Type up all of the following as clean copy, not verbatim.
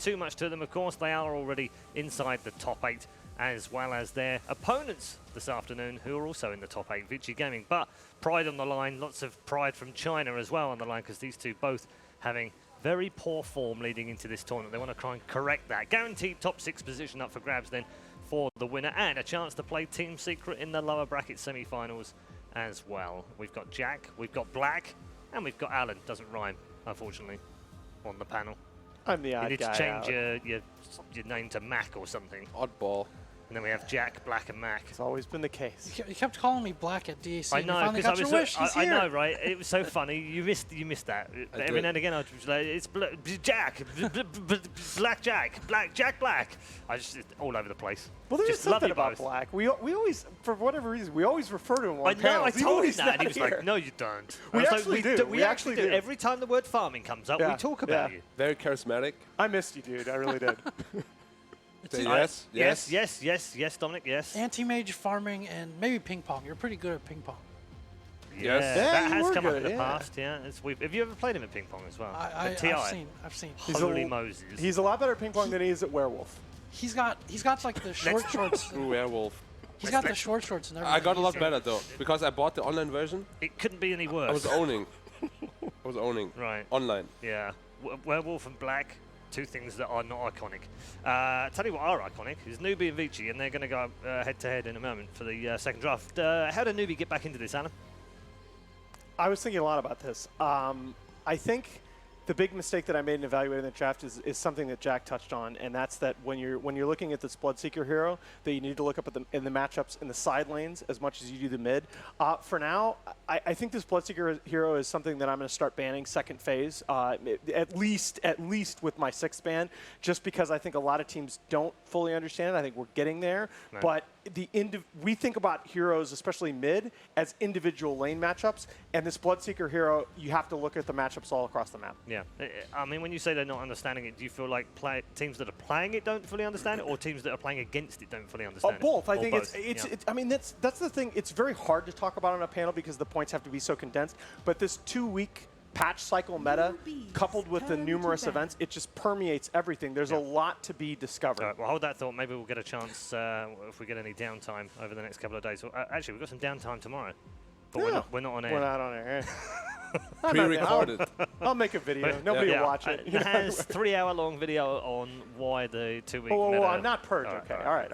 too much to them. Of course, they are already inside the top 8, as well as their opponents this afternoon, who are also in the top 8, Vici Gaming. But pride on the line, lots of pride from China as well on the line, because these two both having very poor form leading into this tournament. They want to try and correct that. Guaranteed top 6 position up for grabs then for the winner, and a chance to play Team Secret in the lower bracket semi-finals as well. We've got Jack, we've got Black, and we've got Alan. Doesn't rhyme, unfortunately, on the panel. I'm the odd guy. You need to change your name to Mac or something. Oddball. And then we have Jack, Black, and Mac. It's always been the case. You kept calling me Black at DAC. I know, because I know, right? It was so funny. You missed that. Every now and again, I was like, "It's Jack, Black Jack, Black." I just all over the place. Well, there's just something about Black. We always, for whatever reason, we always refer to him on panels. I know. I told him that, and he was here. like, "No, you don't." We actually do. We actually do. Every time the word farming comes up, we talk about you. Very charismatic. I missed you, dude. I really did. Yes, Dominic, yes. Anti-mage, farming, and maybe ping pong. You're pretty good at ping pong. Yes, that has come up in the yeah. past. Yeah, have you ever played him at ping pong as well? I've seen. Holy Moses! He's a lot better at ping pong than he is at werewolf. He's got like the short shorts. True werewolf. He's got the short shorts and everything. I got a lot better though, because I bought the online version. It couldn't be any worse. I was owning. Right. Online. Yeah. Werewolf and Black, two things that are not iconic. Tell you what are iconic is Newbee and Vici, and they're going to go head-to-head in a moment for the second draft. How did Newbee get back into this, Alan? I was thinking a lot about this. I think the big mistake that I made in evaluating the draft is something that Jack touched on, and that's that when you're looking at this Bloodseeker hero, that you need to look up at in the matchups in the side lanes as much as you do the mid. For now, I think this Bloodseeker hero is something that I'm going to start banning second phase, at least with my 6th ban, just because I think a lot of teams don't fully understand it. I think we're getting there, right. But we think about heroes, especially mid, as individual lane matchups, and this Bloodseeker hero, you have to look at the matchups all across the map. Yeah, I mean, when you say they're not understanding it, do you feel like teams that are playing it don't fully understand it, or teams that are playing against it don't fully understand it? Both. I think it's I mean, that's the thing. It's very hard to talk about on a panel because the points have to be so condensed. But this 2-week patch cycle meta, coupled with the numerous events, it just permeates everything. There's a lot to be discovered. All right, well, hold that thought. Maybe we'll get a chance if we get any downtime over the next couple of days. Well, actually, we've got some downtime tomorrow, but we're not on air. We're not on air. Pre-recorded. I'll make a video. Nobody will watch it. It has 3-hour-long video on why the 2-week meta. I'm not purged. Okay. All right.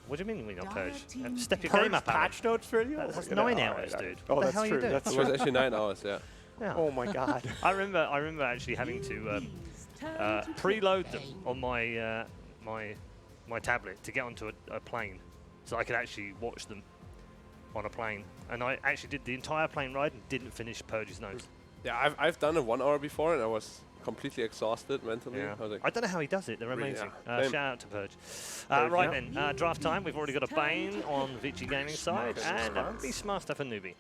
What do you mean we're not purged? Step your Purge game up, patch notes video? That's 9 hours, dude. Oh, what the that's hell true. Are you doing? It was actually 9 hours, yeah. Oh my God. I remember actually having to preload them on my my tablet to get onto a plane, so I could actually watch them on a plane. And I actually did the entire plane ride and didn't finish Purge's notes. Yeah, I've done it 1 hour before, and I was completely exhausted mentally. Yeah. I was like, I don't know how he does it. They're amazing. Yeah. Shout out to Purge. Right then, draft time. We've already got a Bane on Vici Gaming side and a Beastmaster for Newbee.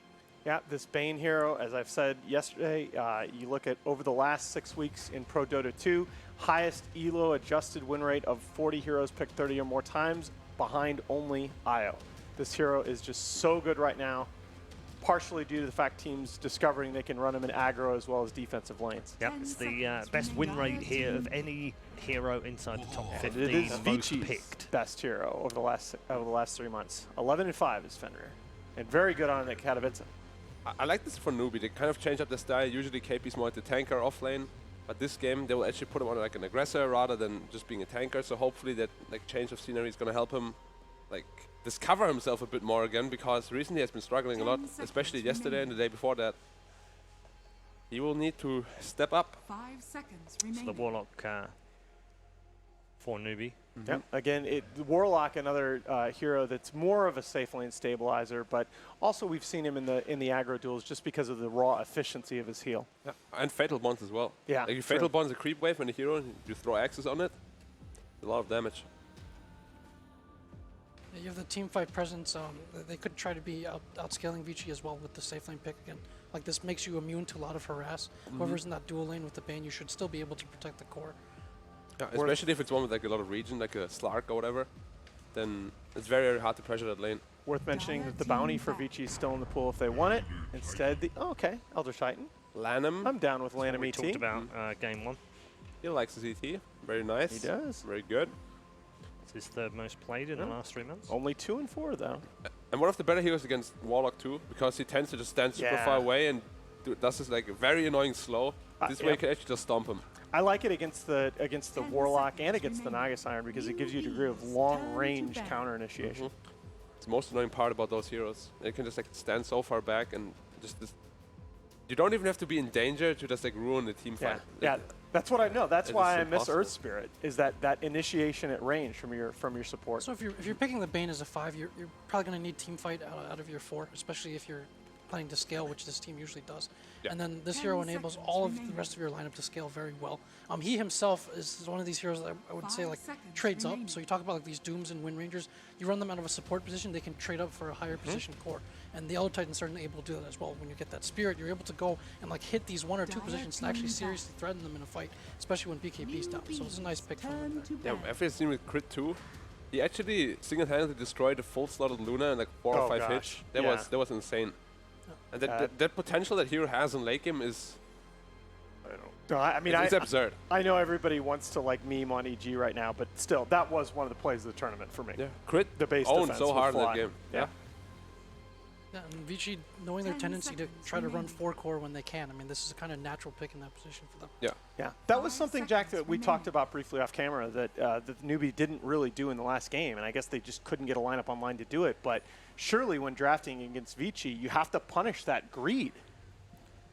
Yeah, this Bane hero, as I've said yesterday, you look at over the last 6 weeks in Pro Dota 2, highest ELO adjusted win rate of 40 heroes picked 30 or more times, behind only Io. This hero is just so good right now, partially due to the fact teams discovering they can run him in aggro as well as defensive lanes. Yep, it's the best win rate here of any hero inside the top 50. It is most Vici's picked. best hero over the last 3 months. 11-5 is Fenrir, and very good on it, Katowice. I like this for Newbee. They kind of change up the style. Usually KP's more at the tanker off lane, but this game they will actually put him on like an aggressor rather than just being a tanker. So hopefully that like change of scenery is going to help him like discover himself a bit more again, because recently he has been struggling a lot, especially yesterday and the day before that. He will need to step up. 5 seconds It's the Warlock for Newbee. Yep. Again, the Warlock, another hero that's more of a safe lane stabilizer, but also we've seen him in the aggro duels just because of the raw efficiency of his heal. Yeah. And Fatal Bonds as well. Yeah, like Fatal Bonds a creep wave when a hero, you throw axes on it, a lot of damage. You have the team fight presence. They could try to be outscaling Vici as well with the safe lane pick again. Like this makes you immune to a lot of harass. Whoever's in that dual lane with the Bane, you should still be able to protect the core. Yeah, especially if it's one with like a lot of regen, like a Slark or whatever, then it's very, very hard to pressure that lane. Worth mentioning that the bounty for Vici is still in the pool if they want it. Instead, Elder Titan. Lanham. I'm down with Lanham We ET. talked about game 1. He likes the CT. Very nice. He does. Very good. It's his third most played in the last 3 months. Only 2 and 4 though. And one of the better heroes against Warlock too, because he tends to just stand super far away and does this like very annoying slow. This way you can actually just stomp him. I like it against the Warlock and against the Naga Siren because it gives you a degree of long-range counter initiation. It's the most annoying part about those heroes. They can just like stand so far back and just you don't even have to be in danger to just like ruin the team fight. Yeah, that's what I know. That's why I miss impossible. Earth Spirit, is that initiation at range from your support. So if you're picking the Bane as a 5, you're probably going to need team fight out of your 4, especially if you're planning to scale, which this team usually does. Yeah. And then this hero enables all of the rest of your lineup to scale very well. He himself is one of these heroes that I would say like trades up. So you talk about like these Dooms and Wind Rangers, you run them out of a support position, they can trade up for a higher position core. And the Elder Titans are able to do that as well. When you get that Spirit, you're able to go and like hit these 1 or 2 positions and actually seriously threaten them in a fight, especially when BKB's down. So it's a nice pick from him there. Yeah, after seen with Crit 2, he actually single-handedly destroyed a full slotted Luna in like 4 or 5 hits. That was insane. And that potential that hero has in late game is, I don't know. No, I mean, it's absurd. I know everybody wants to like meme on EG right now, but still, that was one of the plays of the tournament for me. Yeah, Crit the base owned defense so hard in would that fly. game. Yeah. Yeah, and Vici, knowing their tendency to try to run 4 core when they can, I mean, this is a kind of natural pick in that position for them. Yeah. Yeah, that was something, Jack, that we talked about briefly off camera that the Newbee didn't really do in the last game, and I guess they just couldn't get a lineup online to do it. But surely when drafting against Vici, you have to punish that greed.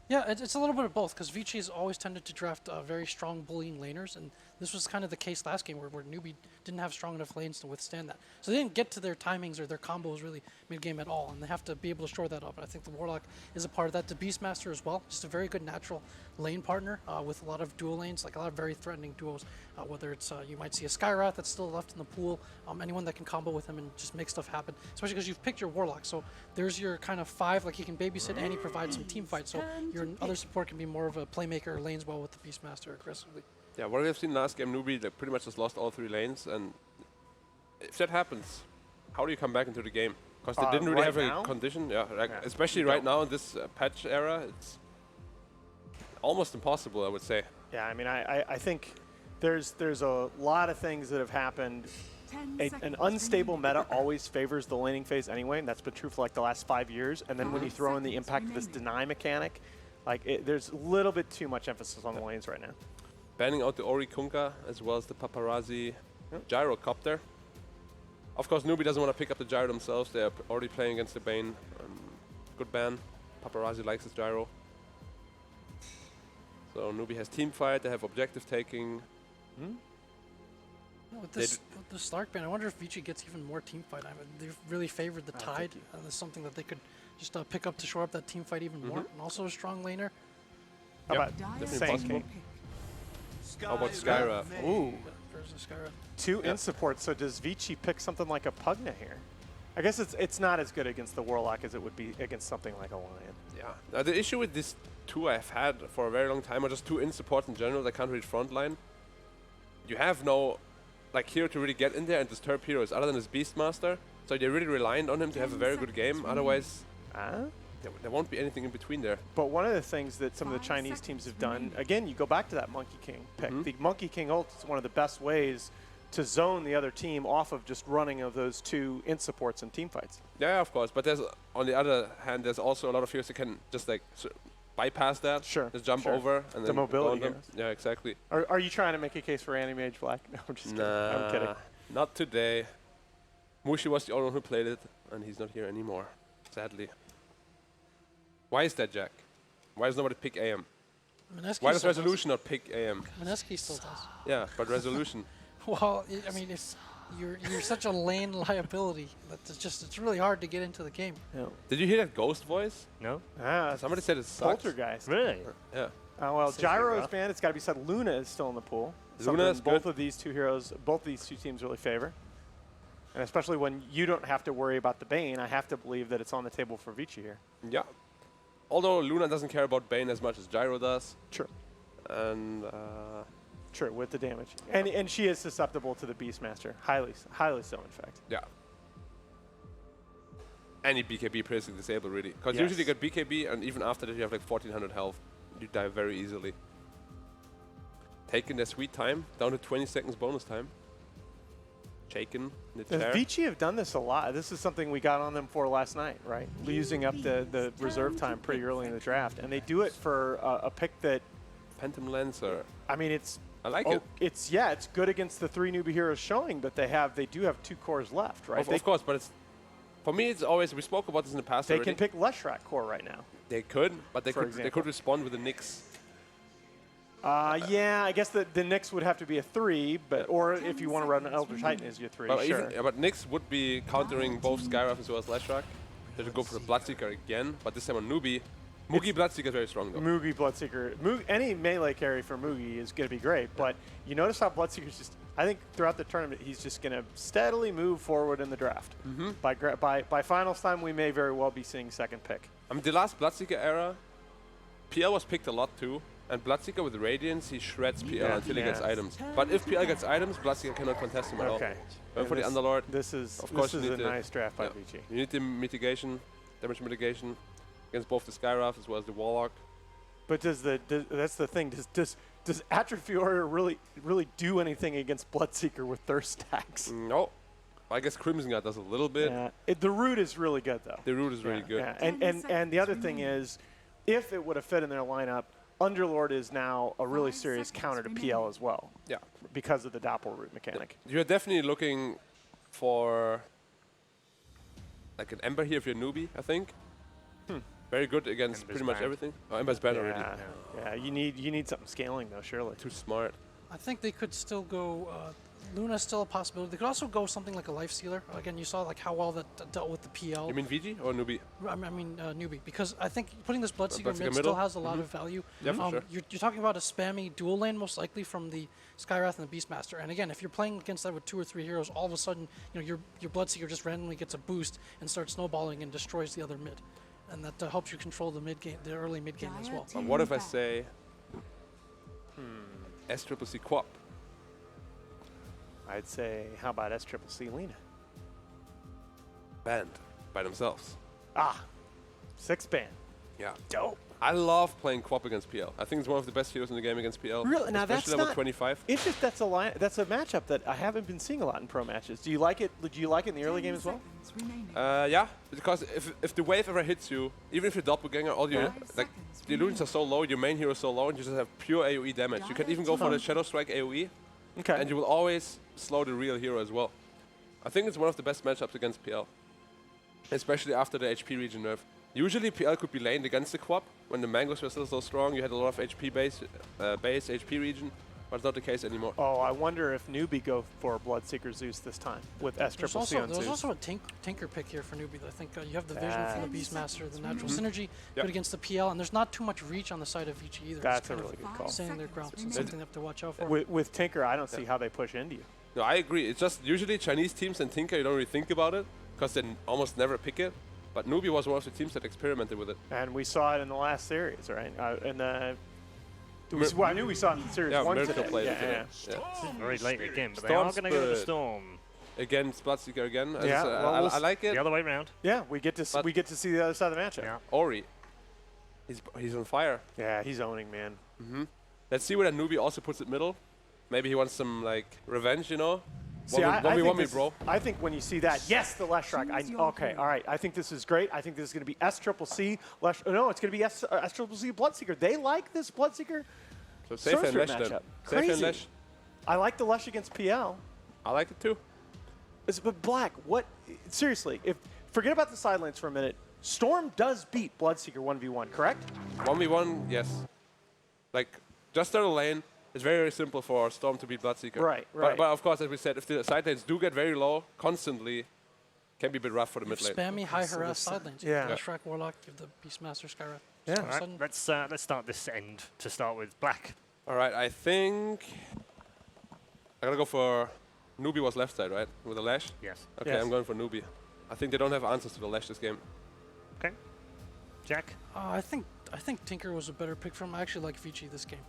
Yeah, it's a little bit of both, because Vici has always tended to draft very strong bullying laners, and this was kind of the case last game where Newbee didn't have strong enough lanes to withstand that. So they didn't get to their timings or their combos really mid-game at all, and they have to be able to shore that up. And I think the Warlock is a part of that. The Beastmaster as well, just a very good natural lane partner with a lot of dual lanes, like a lot of very threatening duos, whether it's, you might see a Skywrath that's still left in the pool, anyone that can combo with him and just make stuff happen, especially because you've picked your Warlock. So there's your kind of 5, like he can babysit and he provides some team fight, so your other support can be more of a playmaker or lanes well with the Beastmaster aggressively. Yeah, what we have seen last game, Newbee they pretty much just lost all 3 lanes, and if that happens, how do you come back into the game? Because they didn't really have a condition, especially right now in this patch era, it's almost impossible, I would say. Yeah, I mean, I think there's a lot of things that have happened. An unstable meta always favors the laning phase anyway, and that's been true for like the last 5 years. And then when you throw in the impact of this deny mechanic, like there's a little bit too much emphasis on the lanes right now. Banning out the Ori Kunkka as well as the Paparazzi Gyrocopter. Of course, Newbee doesn't want to pick up the Gyro themselves. They're already playing against the Bane. Good ban. Paparazzi likes his Gyro. So Newbee has team fight. They have objective taking. With this Slark ban, I wonder if Vici gets even more team fight. I mean, they've really favored the Tide, and it's something that they could just pick up to shore up that team fight even more. And also a strong laner. How about definitely possible. How about Skywrath? Ooh. There's a Skywrath. 2 in support, so does Vici pick something like a Pugna here? I guess it's not as good against the Warlock as it would be against something like a Lion. Yeah. Now, the issue with these 2 I've had for a very long time, or just 2 in support in general that can't reach frontline, you have no hero to really get in there and disturb heroes other than his Beastmaster. So you're really reliant on him to have a very good game. Otherwise, there won't be anything in between there. But one of the things that some of the Chinese teams have done, again, you go back to that Monkey King pick. The Monkey King ult is one of the best ways to zone the other team off of just running of those 2 in supports and team fights. Yeah, of course. But there's, on the other hand, there's also a lot of heroes that can just bypass that. Sure. Just jump over and then mobility go on them. Yeah, exactly. Are you trying to make a case for Anti-Mage Black? No, I'm just kidding. I'm kidding. Not today. Mushi was the only one who played it, and he's not here anymore, sadly. Why is that, Jack? Why does nobody pick AM? Why does Resolution not pick AM? Mineski still does. Yeah, but Resolution. Well, I mean, if you're such a lane liability that it's really hard to get into the game. Yeah. Did you hear that ghost voice? No? Somebody said it sucks. Poltergeist. Really? Yeah. Well, Gyro is banned. It's got to be said. Luna is still in the pool. Luna is both of these 2 heroes, both of these 2 teams really favor. And especially when you don't have to worry about the Bane, I have to believe that it's on the table for Vici here. Yeah. Although Luna doesn't care about Bane as much as Gyro does. True. And true, with the damage. And she is susceptible to the Beastmaster. Highly so, in fact. Yeah. Any BKB pressing disable, really. Because usually you get BKB, and even after that you have like 1400 health. You die very easily. taking their sweet time, down to 20 seconds bonus time. Shaken in the chair. Vici have done this a lot. This is something we got on them for last night, right? Using up the reserve time pretty early in the draft. And they do it for a pick that, Phantom Lancer. I mean, it's... I like it. It's good against the 3 newbie heroes showing, but they do have 2 cores left, right? Of course, but it's... For me, it's always... We spoke about this in the past They already. can pick Leshrac core right now. They could, but they For could respond with the Nyx. Yeah, I guess the Nyx would have to be a 3, but or if you want to run an Elder Titan as your 3, But, sure. but Nyx would be countering both Skywrath as well as Leshrac. They should go for the Bloodseeker again, but this time on Newbee. Mugi Bloodseeker is very strong though. Mugi Bloodseeker. Any melee carry for Mugi is going to be great, but you notice how Bloodseeker's just, I think throughout the tournament, he's just going to steadily move forward in the draft. By finals time, we may very well be seeing second pick. I mean, the last Bloodseeker era, PL was picked a lot too. And Bloodseeker with Radiance, he shreds PL until he gets items. But if PL gets items, Bloodseeker cannot contest him at all. Okay. Going for the Underlord. This is a nice draft by Vici. You need the mitigation, damage mitigation, against both the Skywrath as well as the Warlock. But that's the thing. Does Atrophy Warrior really do anything against Bloodseeker with Thirst stacks? No. I guess Crimson Guard does a little bit. Yeah. The root is really good though. The root is really good. Yeah. And the other thing is, if it would have fit in their lineup, Underlord is now a really serious counter to PL as well. Yeah. Because of the Doppel root mechanic. You're definitely looking for like an Ember here if you're a newbie, I think. Very good against Ember's pretty much banned. everything. Oh, Ember's banned already. Yeah, you need something scaling though, surely. Too smart. I think they could still go. Luna's still a possibility. They could also go something like a Life Stealer. Again, you saw like how well that dealt with the PL. You mean VG or newbie? I mean Newbee, because I think putting this Bloodseeker Bloodseeker mid middle? still has a lot of value. Yeah, for sure. You're talking about a spammy dual lane most likely from the Skywrath and the Beastmaster. And again, if you're playing against that with 2 or 3 heroes, all of a sudden your Bloodseeker just randomly gets a boost and starts snowballing and destroys the other mid. And that helps you control the mid game, the early mid game as well. But what if I say SCCC Quap? I'd say, how about SCCC Lena? Banned by themselves. 6 ban. Yeah. Dope. I love playing Quap against PL. I think it's one of the best heroes in the game against PL. Really? Now that's especially level not 25. It's just that's a matchup that I haven't been seeing a lot in pro matches. Do you like it? Do you like it in the early game as well? Yeah, because if the wave ever hits you, even if you're doppelganger, all your like the illusions are so low, your main hero is so low, and you just have pure AoE damage. You can even go for the Shadow Strike AoE, and you will always slow the real hero as well. I think it's one of the best matchups against PL, especially after the HP region nerf. Usually PL could be laned against the Quap when the Mangoes were still so strong. You had a lot of HP base HP region, but it's not the case anymore. Oh, I wonder if Newbie go for Bloodseeker Zeus this time with SCCC on Zeus. There's also a Tinker pick here for Newbie. I think you have the vision from the Beastmaster, the natural synergy, good against the PL, and there's not too much reach on the side of Vici either. That's a really good call. Standing their ground, so it's something they have to watch out for. With Tinker, I don't see how they push into you. No, I agree. It's just usually Chinese teams and Tinker, you don't really think about it because they almost never pick it. But Newbie was one of the teams that experimented with it. And we saw it in the last series, right? Well, I knew we saw it in series 1 Miracle today. played Yeah. It's very late in the game, but they Storm are going to go to Spirit. Storm. Against Bloodseeker again. Yeah, well, I like it. The other way round. Yeah, we get to see the other side of the matchup. Yeah. Ori. He's on fire. Yeah, he's owning, man. Let's see where that Newbie also puts it middle. Maybe he wants some like revenge, you know? See, I want me, bro. I think when you see that, yes, the Leshrac. Okay, all right. I think this is great. I think this is going to be SCCC. No, it's going to be SCCC Bloodseeker. They like this Bloodseeker. So safe and Sorcerer Lesh then. matchup. Safe Crazy. and Lesh. I like the Lesh against PL. I like it too. But Black, what? Seriously, forget about the side lanes for a minute. Storm does beat Bloodseeker 1v1, correct? 1v1, yes. Like, just start a lane. It's very, very simple for Storm to beat Bloodseeker. Right. But of course, as we said, if the side lanes do get very low constantly, can be a bit rough for the mid lane. Spammy, high harass side lanes. Yeah. Leshrac, Warlock, give the Beastmaster, Skywrath. Yeah. All right, let's start this end to start with. Black. All right, I think I'm gonna go for Newbie was left side, right? With the Lash? Yes. Okay, Yes. I'm going for Newbie. I think they don't have answers to the Lash this game. Okay. Jack. I think Tinker was a better pick from. I actually like Vici this game.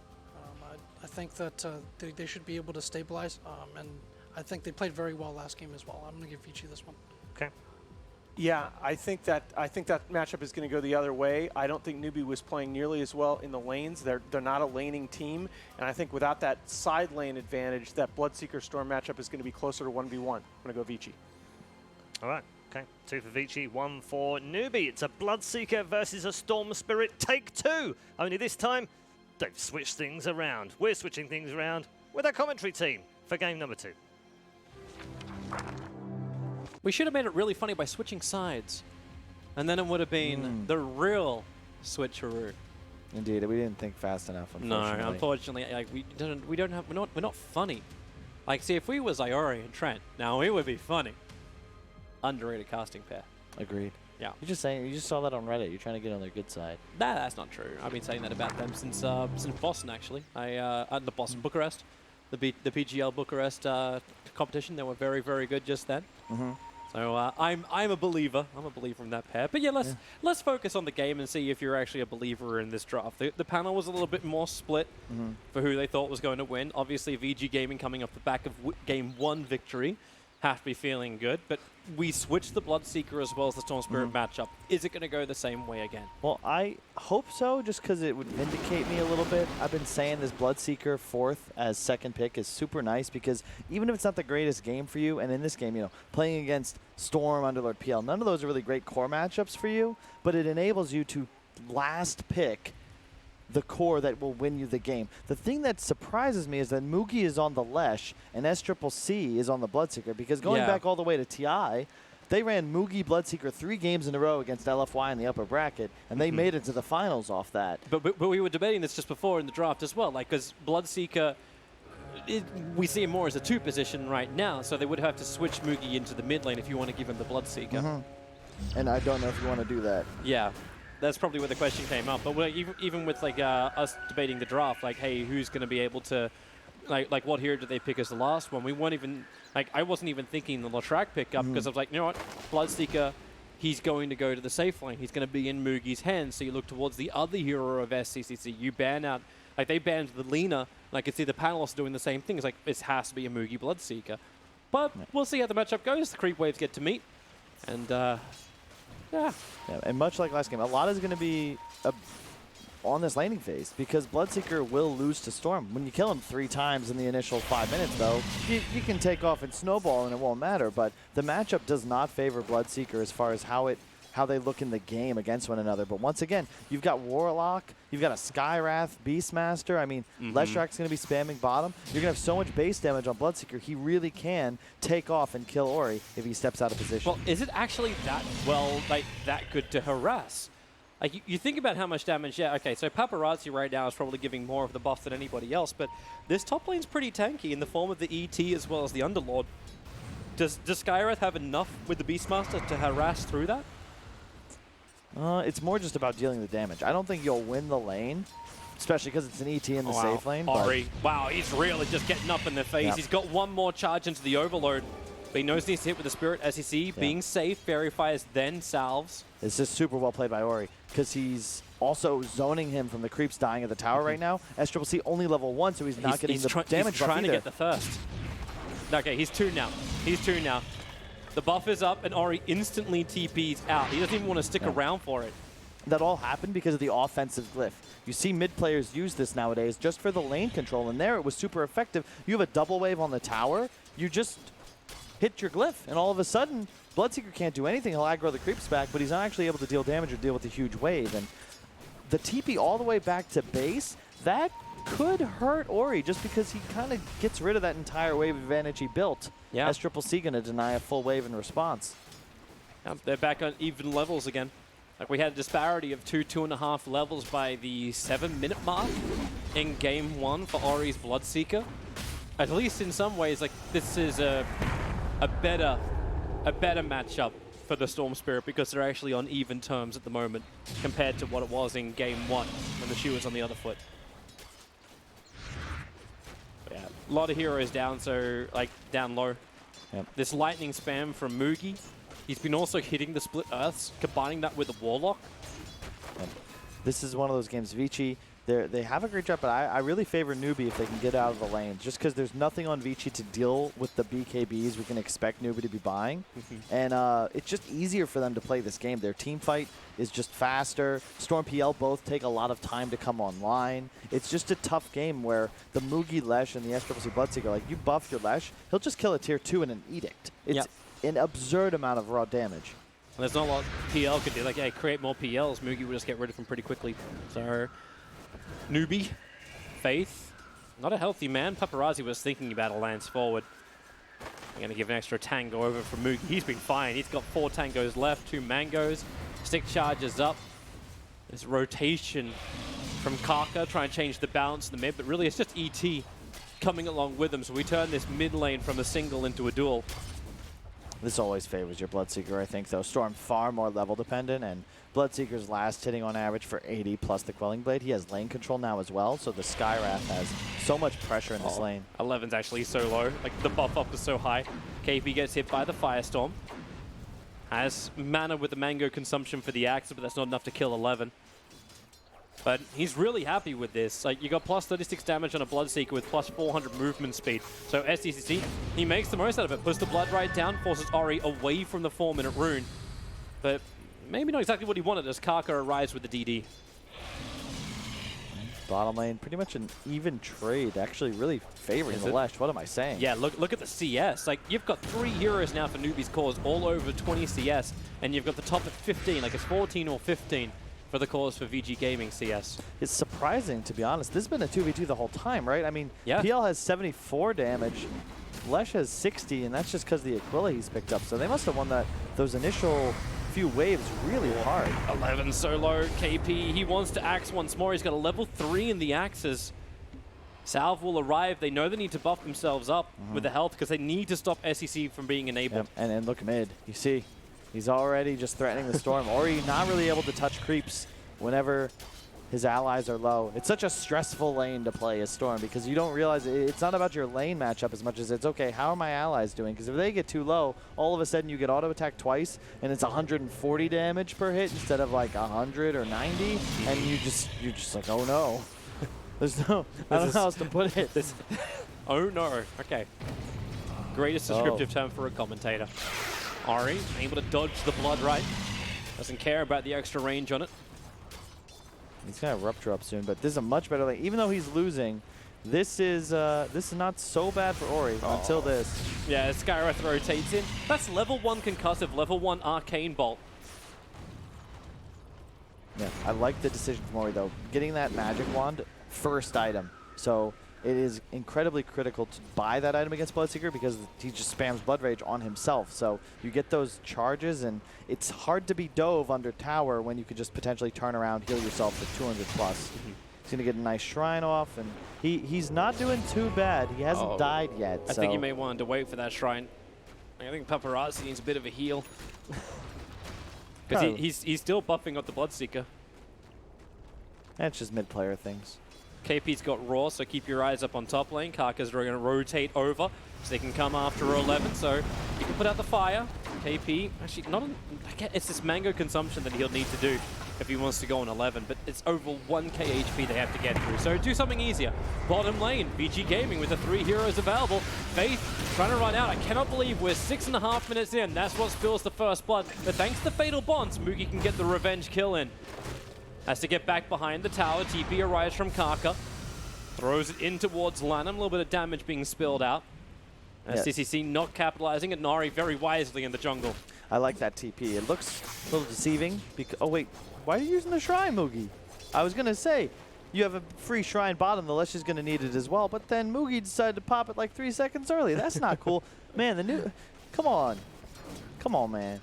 I think that they should be able to stabilize, and I think they played very well last game as well. I'm going to give Vici this one. Okay. Yeah, I think that matchup is going to go the other way. I don't think Newbee was playing nearly as well in the lanes. They're not a laning team, and I think without that side lane advantage, that Bloodseeker Storm matchup is going to be closer to 1v1. I'm going to go Vici. All right. Okay, 2 for Vici, 1 for Newbee. It's a Bloodseeker versus a Storm Spirit take 2. Only this time, they've switched things around. We're switching things around with our commentary team for game number 2. We should have made it really funny by switching sides. And then it would have been the real switcheroo. Indeed, we didn't think fast enough, unfortunately. No, unfortunately, like, we're not funny. Like, see, if we was Iori and Trent, now we would be funny. Underrated casting pair. Agreed. Yeah. You're just saying, you just saw that on Reddit. You're trying to get on their good side. Nah, that's not true. I've been saying that about them since Boston, actually. The Boston Bucharest, the PGL Bucharest competition. They were very, very good just then. So I'm a believer. I'm a believer in that pair. But yeah, let's focus on the game and see if you're actually a believer in this draft. The panel was a little bit more split for who they thought was going to win. Obviously, VG Gaming coming off the back of Game 1 victory have to be feeling good. But we switched the Bloodseeker as well as the Storm Spirit matchup. Is it going to go the same way again? Well, I hope so, just because it would vindicate me a little bit. I've been saying this Bloodseeker 4th as second pick is super nice because even if it's not the greatest game for you, and in this game, you know, playing against Storm, Underlord, PL, none of those are really great core matchups for you, but it enables you to last pick the core that will win you the game. The thing that surprises me is that Mugi is on the Lesh and SCCC is on the Bloodseeker, because going back all the way to TI, they ran Mugi Bloodseeker 3 games in a row against LFY in the upper bracket, and they made it to the finals off that. But we were debating this just before in the draft as well, like, because Bloodseeker, we see him more as a 2 position right now, so they would have to switch Mugi into the mid lane if you want to give him the Bloodseeker. And I don't know if you want to do that. Yeah. That's probably where the question came up. But even with like us debating the draft, like, hey, who's going to be able to, like what hero did they pick as the last one? We weren't even, like, I wasn't even thinking the Latrak pickup because I was like, you know what, Bloodseeker, he's going to go to the safe lane. He's going to be in Mugi's hands. So you look towards the other hero of SCCC. You ban out, like they banned the Lina. And I could see the panelists doing the same thing. It's like, this has to be a Mugi Bloodseeker. But we'll see how the matchup goes. The creep waves get to meet. And, yeah, and much like last game, a lot is going to be on this laning phase because Bloodseeker will lose to Storm. When you kill him 3 times in the initial 5 minutes, though, you can take off and snowball and it won't matter. But the matchup does not favor Bloodseeker as far as how they look in the game against one another. But once again, you've got Warlock, you've got a Skywrath, Beastmaster. I mean, Leshrak's going to be spamming bottom. You're going to have so much base damage on Bloodseeker, he really can take off and kill Ori if he steps out of position. Well, is it actually that good to harass? Like, you think about how much damage, okay, so Paparazzi right now is probably giving more of the buff than anybody else, but this top lane's pretty tanky in the form of the ET as well as the Underlord. Does Skywrath have enough with the Beastmaster to harass through that? It's more just about dealing the damage. I don't think you'll win the lane, especially because it's an ET in the safe lane. Ori, wow, he's really just getting up in their face. Yep. He's got one more charge into the Overload, but he knows he needs to hit with the Spirit. SEC being safe, verifies, then salves. It's just super well played by Ori because he's also zoning him from the creeps dying at the tower right now. SCCC only level 1, so he's not getting the damage buff He's trying to either. get the first. Okay, he's 2 now. He's 2 now. The buff is up, and Ori instantly TPs out. He doesn't even want to stick around for it. That all happened because of the offensive glyph. You see mid players use this nowadays just for the lane control, and there it was super effective. You have a double wave on the tower, you just hit your glyph, and all of a sudden, Bloodseeker can't do anything. He'll aggro the creeps back, but he's not actually able to deal damage or deal with the huge wave. And the TP all the way back to base, that could hurt Ori just because he kind of gets rid of that entire wave advantage he built. Yeah. SCCC going to deny a full wave in response. They're back on even levels again. Like, we had a disparity of 2.5 levels by the 7-minute mark in Game 1 for Ori's Bloodseeker. At least in some ways, like, this is a better matchup for the Storm Spirit because they're actually on even terms at the moment compared to what it was in Game 1 when the shoe was on the other foot. Yeah, a lot of heroes down, so, like, down low. Yep. This lightning spam from Mugi. He's been also hitting the split earths, combining that with the Warlock. This is one of those games. Vici They have a great job, but I really favor Newbee if they can get out of the lanes, just because there's nothing on Vici to deal with the BKBs we can expect Newbee to be buying. And it's just easier for them to play this game. Their team fight is just faster. Storm PL both take a lot of time to come online. It's just a tough game where the Mugi Lesh and the SCC Bloodseeker, like you buff your Lesh, he'll just kill a tier 2 in an Edict. It's an absurd amount of raw damage. And there's not a lot PL could do. Like, yeah, create more PLs. Mugi will just get rid of them pretty quickly. So, Newbee, Faith, not a healthy man. Paparazzi was thinking about a lance forward. I'm going to give an extra tango over for Mugi. He's been fine. He's got 4 tangos left, 2 mangoes. Stick charges up. This rotation from Kaka trying to change the balance in the mid, but really it's just ET coming along with him. So we turn this mid lane from a single into a duel. This always favors your Bloodseeker, I think, though. Storm far more level dependent, and Bloodseeker's last hitting on average for 80 plus the Quelling Blade. He has lane control now as well, so the Skywrath has so much pressure in this lane. 11's actually so low. Like, the buff up is so high. KP gets hit by the Firestorm. Has mana with the Mango consumption for the Axe, but that's not enough to kill 11. But he's really happy with this. Like, you got plus 36 damage on a Bloodseeker with plus 400 movement speed. So SDCC, he makes the most out of it. Puts the Blood right down, forces Ori away from the 4-minute rune. But maybe not exactly what he wanted as Kaka arrives with the DD. Bottom lane, pretty much an even trade. Actually really favoring the Lesh. What am I saying? Yeah, look at the CS. Like, you've got 3 heroes now for Newbee's cause, all over 20 CS. And you've got the top at 15, like it's 14 or 15. For the cause for VG Gaming CS. It's surprising, to be honest. This has been a 2v2 the whole time, right? I mean, yeah. PL has 74 damage, Lesh has 60, and that's just because the Aquila he's picked up. So they must have won those initial few waves really hard. 11 so low. KP, he wants to Axe once more. He's got a level 3 in the Axes. Salve will arrive. They know they need to buff themselves up with the health because they need to stop SEC from being enabled. Yep. And look mid. You see, he's already just threatening the Storm. Ori not really able to touch creeps whenever his allies are low. It's such a stressful lane to play as Storm because you don't realize it's not about your lane matchup as much as it's, okay, how are my allies doing? Because if they get too low, all of a sudden you get auto attack twice and it's 140 damage per hit instead of like 100 or 90, and you're just like, oh no. There's no, I don't know how else to put it. Oh no, okay. Greatest descriptive term for a commentator. Ori, able to dodge the blood right. Doesn't care about the extra range on it. He's gonna rupture up soon, but this is a much better lane. Even though he's losing, this is not so bad for Ori until this. Yeah, Skywrath rotates in. That's level 1 concussive, level 1 arcane bolt. Yeah, I like the decision from Ori though. Getting that magic wand, first item. So it is incredibly critical to buy that item against Bloodseeker because he just spams Blood Rage on himself. So you get those charges, and it's hard to be dove under tower when you could just potentially turn around, heal yourself for 200 plus. He's going to get a nice shrine off, and he's not doing too bad. He hasn't died yet. I think he may want to wait for that shrine. I think Paparazzi needs a bit of a heal. Because he's still buffing up the Bloodseeker. That's just mid-player things. KP's got Raw, so keep your eyes up on top lane. Kaka's going to rotate over, so they can come after 11. So you can put out the fire. KP, actually, it's this Mango consumption that he'll need to do if he wants to go on 11, but it's over 1k HP they have to get through. So do something easier. Bottom lane, VG Gaming with the 3 heroes available. Faith trying to run out. I cannot believe we're 6.5 minutes in. That's what spills the first blood. But thanks to Fatal Bonds, Mugi can get the revenge kill in. Has to get back behind the tower. TP arrives from Kaka. Throws it in towards Lanham. A little bit of damage being spilled out. CCC not capitalizing, and Nari very wisely in the jungle. I like that TP. It looks a little deceiving. Oh wait, why are you using the shrine, Mugi? I was going to say, you have a free shrine bottom. The Lesh is going to need it as well. But then Mugi decided to pop it like 3 seconds early. That's not cool. Man, come on. Come on, man.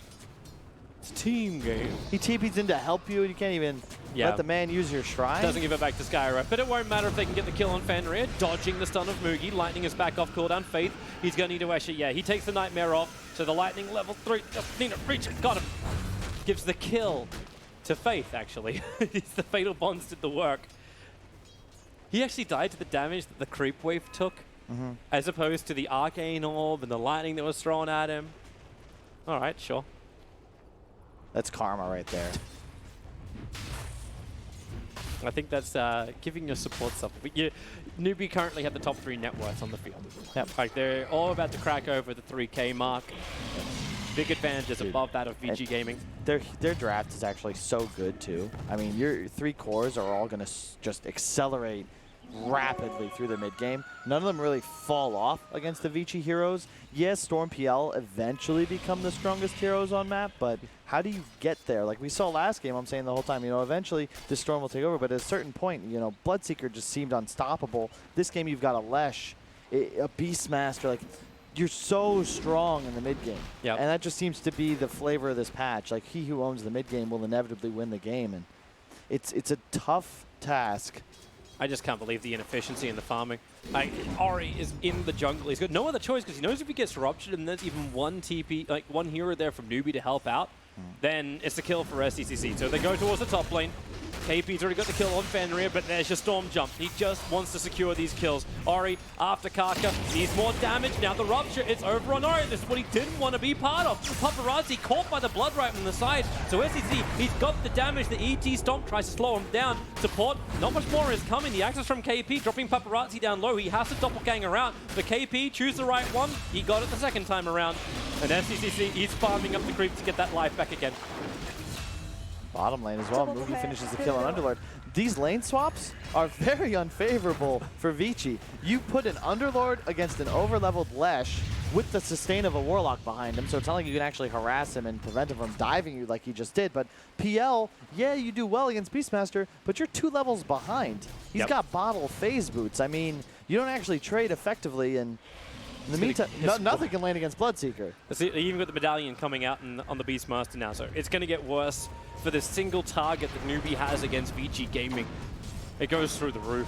It's a team game. He TP's in to help you, and you can't even let the man use your shrine. Doesn't give it back to Skywrath, but it won't matter if they can get the kill on Fenrir. Dodging the stun of Mugi. Lightning is back off cooldown. Faith, he's going to need to actually, he takes the Nightmare off. So the Lightning level 3, just need to reach it. Got him. Gives the kill to Faith, actually. It's the Fatal Bonds did the work. He actually died to the damage that the creep wave took, as opposed to the Arcane Orb and the Lightning that was thrown at him. All right, sure. That's karma right there. I think that's giving your support something. But Newbee currently have the top 3 net worths on the field. Yep. Like they're all about to crack over the 3K mark. Big advantages Dude. above that of Vici Gaming. Their draft is actually so good too. I mean, your 3 cores are all going to just accelerate rapidly through the mid game. None of them really fall off against the Vici heroes. Yes, Storm PL eventually become the strongest heroes on map, but how do you get there? Like we saw last game, I'm saying the whole time, eventually the Storm will take over, but at a certain point, Bloodseeker just seemed unstoppable. This game you've got a Lesh, a Beastmaster, like you're so strong in the mid game. Yep. And that just seems to be the flavor of this patch. Like he who owns the mid game will inevitably win the game, and it's a tough task. I just can't believe the inefficiency in the farming. Like, Ori is in the jungle. He's got no other choice because he knows if he gets ruptured and there's even one TP, like one hero there from Newbee to help out, then it's a kill for SCCC. So they go towards the top lane. KP's already got the kill on Fenrir, but there's your Storm jump. He just wants to secure these kills. Ori, after Kaka, needs more damage. Now the rupture, it's over on Ori. This is what he didn't want to be part of. Paparazzi caught by the blood right from the side. So SCC, he's got the damage. The ET Stomp tries to slow him down. Support, not much more is coming. The access from KP, dropping Paparazzi down low. He has to doppelganger out. But KP, choose the right one. He got it the second time around. And SCCC, he's farming up the creep to get that life back again. Bottom lane as well. Newbee finishes the kill on Underlord. These lane swaps are very unfavorable for Vici. You put an Underlord against an overleveled Lesh with the sustain of a Warlock behind him, so it's not like you can actually harass him and prevent him from diving you like he just did. But PL, yeah, you do well against Beastmaster, but you're 2 levels behind. He's got bottle phase boots. I mean, you don't actually trade effectively, and in the meantime, nothing can land against Bloodseeker. They even got the medallion coming out on the Beastmaster now, so it's going to get worse for the single target that Newbee has against Vici Gaming. It goes through the roof.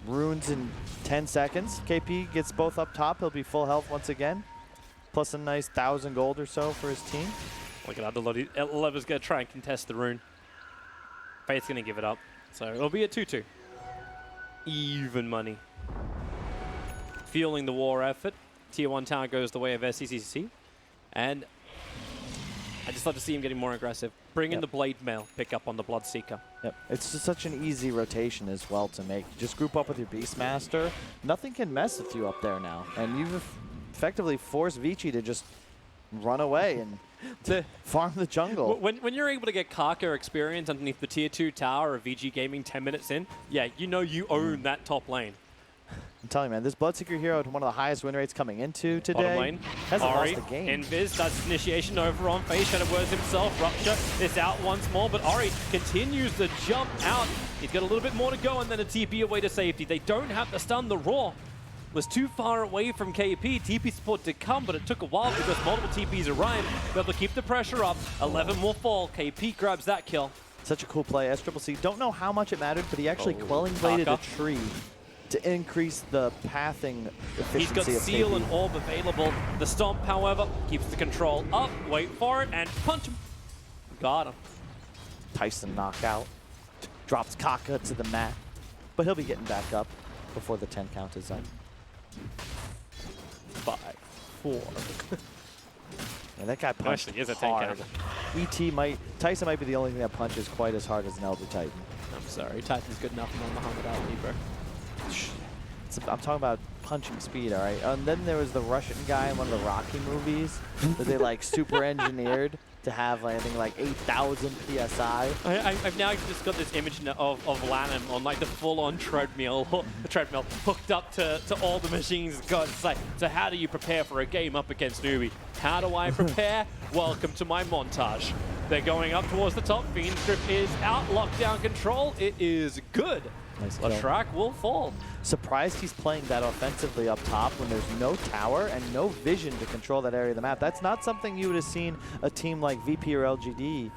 Runes in 10 seconds. KP gets both up top. He'll be full health once again. Plus a nice 1,000 gold or so for his team. Look at Underlord. Lever's going to try and contest the rune. Fate's going to give it up. So it'll be a 2-2. Even money. Fueling the war effort. Tier 1 tower goes the way of SCCC. And I just love to see him getting more aggressive. Bring in the Blade Mail, pick up on the Bloodseeker. Yep. It's just such an easy rotation as well to make. You just group up with your Beastmaster. Nothing can mess with you up there now. And you've effectively forced Vici to just run away and to farm the jungle. When you're able to get Kaka experience underneath the Tier 2 tower of VG Gaming 10 minutes in, yeah, you know you own that top lane. I'm telling you, man, this Bloodseeker hero had one of the highest win rates coming into today. Bottom lane. Hasn't Ori, lost a game. Invis, that's initiation over on Face. Shadow Words himself. Rupture is out once more, but Ori continues to jump out. He's got a little bit more to go and then a TP away to safety. They don't have to stun. The Raw was too far away from KP. TP support did come, but it took a while because multiple TPs arrived. Be able to keep the pressure up. 11 will fall. KP grabs that kill. Such a cool play. SCCC, don't know how much it mattered, but he actually quelling bladed a tree to increase the pathing efficiency. He's got of Seal KP. and Orb available. The Stomp, however, keeps the control up. Wait for it and punch him. Got him. Tyson knockout. Drops Kaka to the mat. But he'll be getting back up before the 10 count is up. 5, 4. Yeah, that guy punched Actually, is a 10 hard. count. Tyson might be the only thing that punches quite as hard as an Elder Titan. I'm sorry, Titan's good enough on Muhammad Ali, bro. I'm talking about punching speed, all right? And then there was the Russian guy in one of the Rocky movies that they like super engineered to have, like, I think, like 8,000 PSI. I've now just got this image of Lanham on like the full-on treadmill hooked up to all the machines. God, it's like, so how do you prepare for a game up against Newbee? How do I prepare? Welcome to my montage. They're going up towards the top. Fiend Strip is out. Lockdown control. It is good. Nice The kill. track will fall. Surprised he's playing that offensively up top when there's no tower and no vision to control that area of the map. That's not something you would have seen a team like VP or LGD.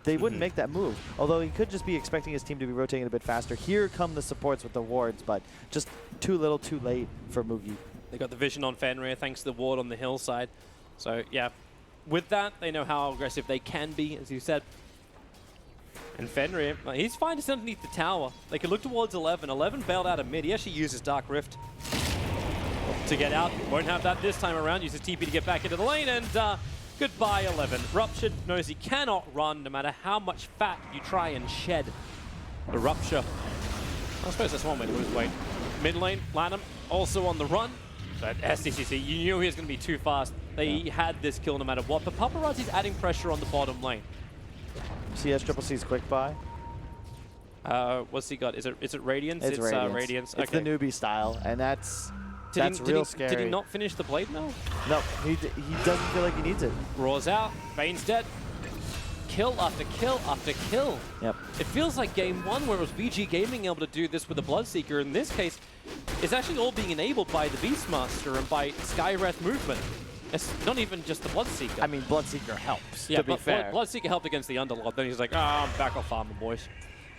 They wouldn't make that move. Although he could just be expecting his team to be rotating a bit faster. Here come the supports with the wards, but just too little, too late for Mugi. They got the vision on Fenrir thanks to the ward on the hillside. So yeah, with that, they know how aggressive they can be, as you said. And Fenrir, he's fine just underneath the tower. They can look towards 11. 11 bailed out of mid. He actually uses Dark Rift to get out. Won't have that this time around. Uses TP to get back into the lane, and goodbye, 11. Ruptured knows he cannot run no matter how much fat you try and shed. The Rupture. I suppose that's one way to lose weight. Mid lane, Lanham also on the run. But SDCC, you knew he was going to be too fast. They had this kill no matter what. But Paparazzi's adding pressure on the bottom lane. CSCC's quick buy. What's he got? Is it Radiance? It's Radiance. Radiance. It's Okay. the Newbee style, and that's real scary. Did he not finish the blade now? No, he doesn't feel like he needs it. Roars out. Bane's dead. Kill after kill after kill. Yep. It feels like game one where it was VG Gaming able to do this with the Bloodseeker. In this case, it's actually all being enabled by the Beastmaster and by Skywrath movement. It's not even just the Bloodseeker. I mean, Bloodseeker helps, yeah, to be fair. Bloodseeker helped against the Underlord. Then he's like, I'm back off farming, boys.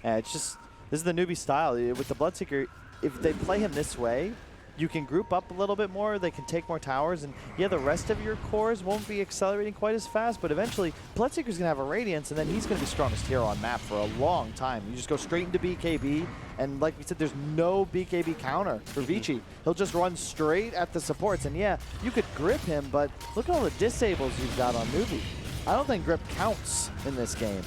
It's just, this is the Newbie style. With the Bloodseeker, if they play him this way, you can group up a little bit more, they can take more towers, and yeah, the rest of your cores won't be accelerating quite as fast, but eventually, Bloodseeker's gonna have a Radiance, and then he's gonna be strongest hero on map for a long time. You just go straight into BKB, and like we said, there's no BKB counter for Vici. He'll just run straight at the supports, and yeah, you could grip him, but look at all the disables you've got on Newbee. I don't think grip counts in this game.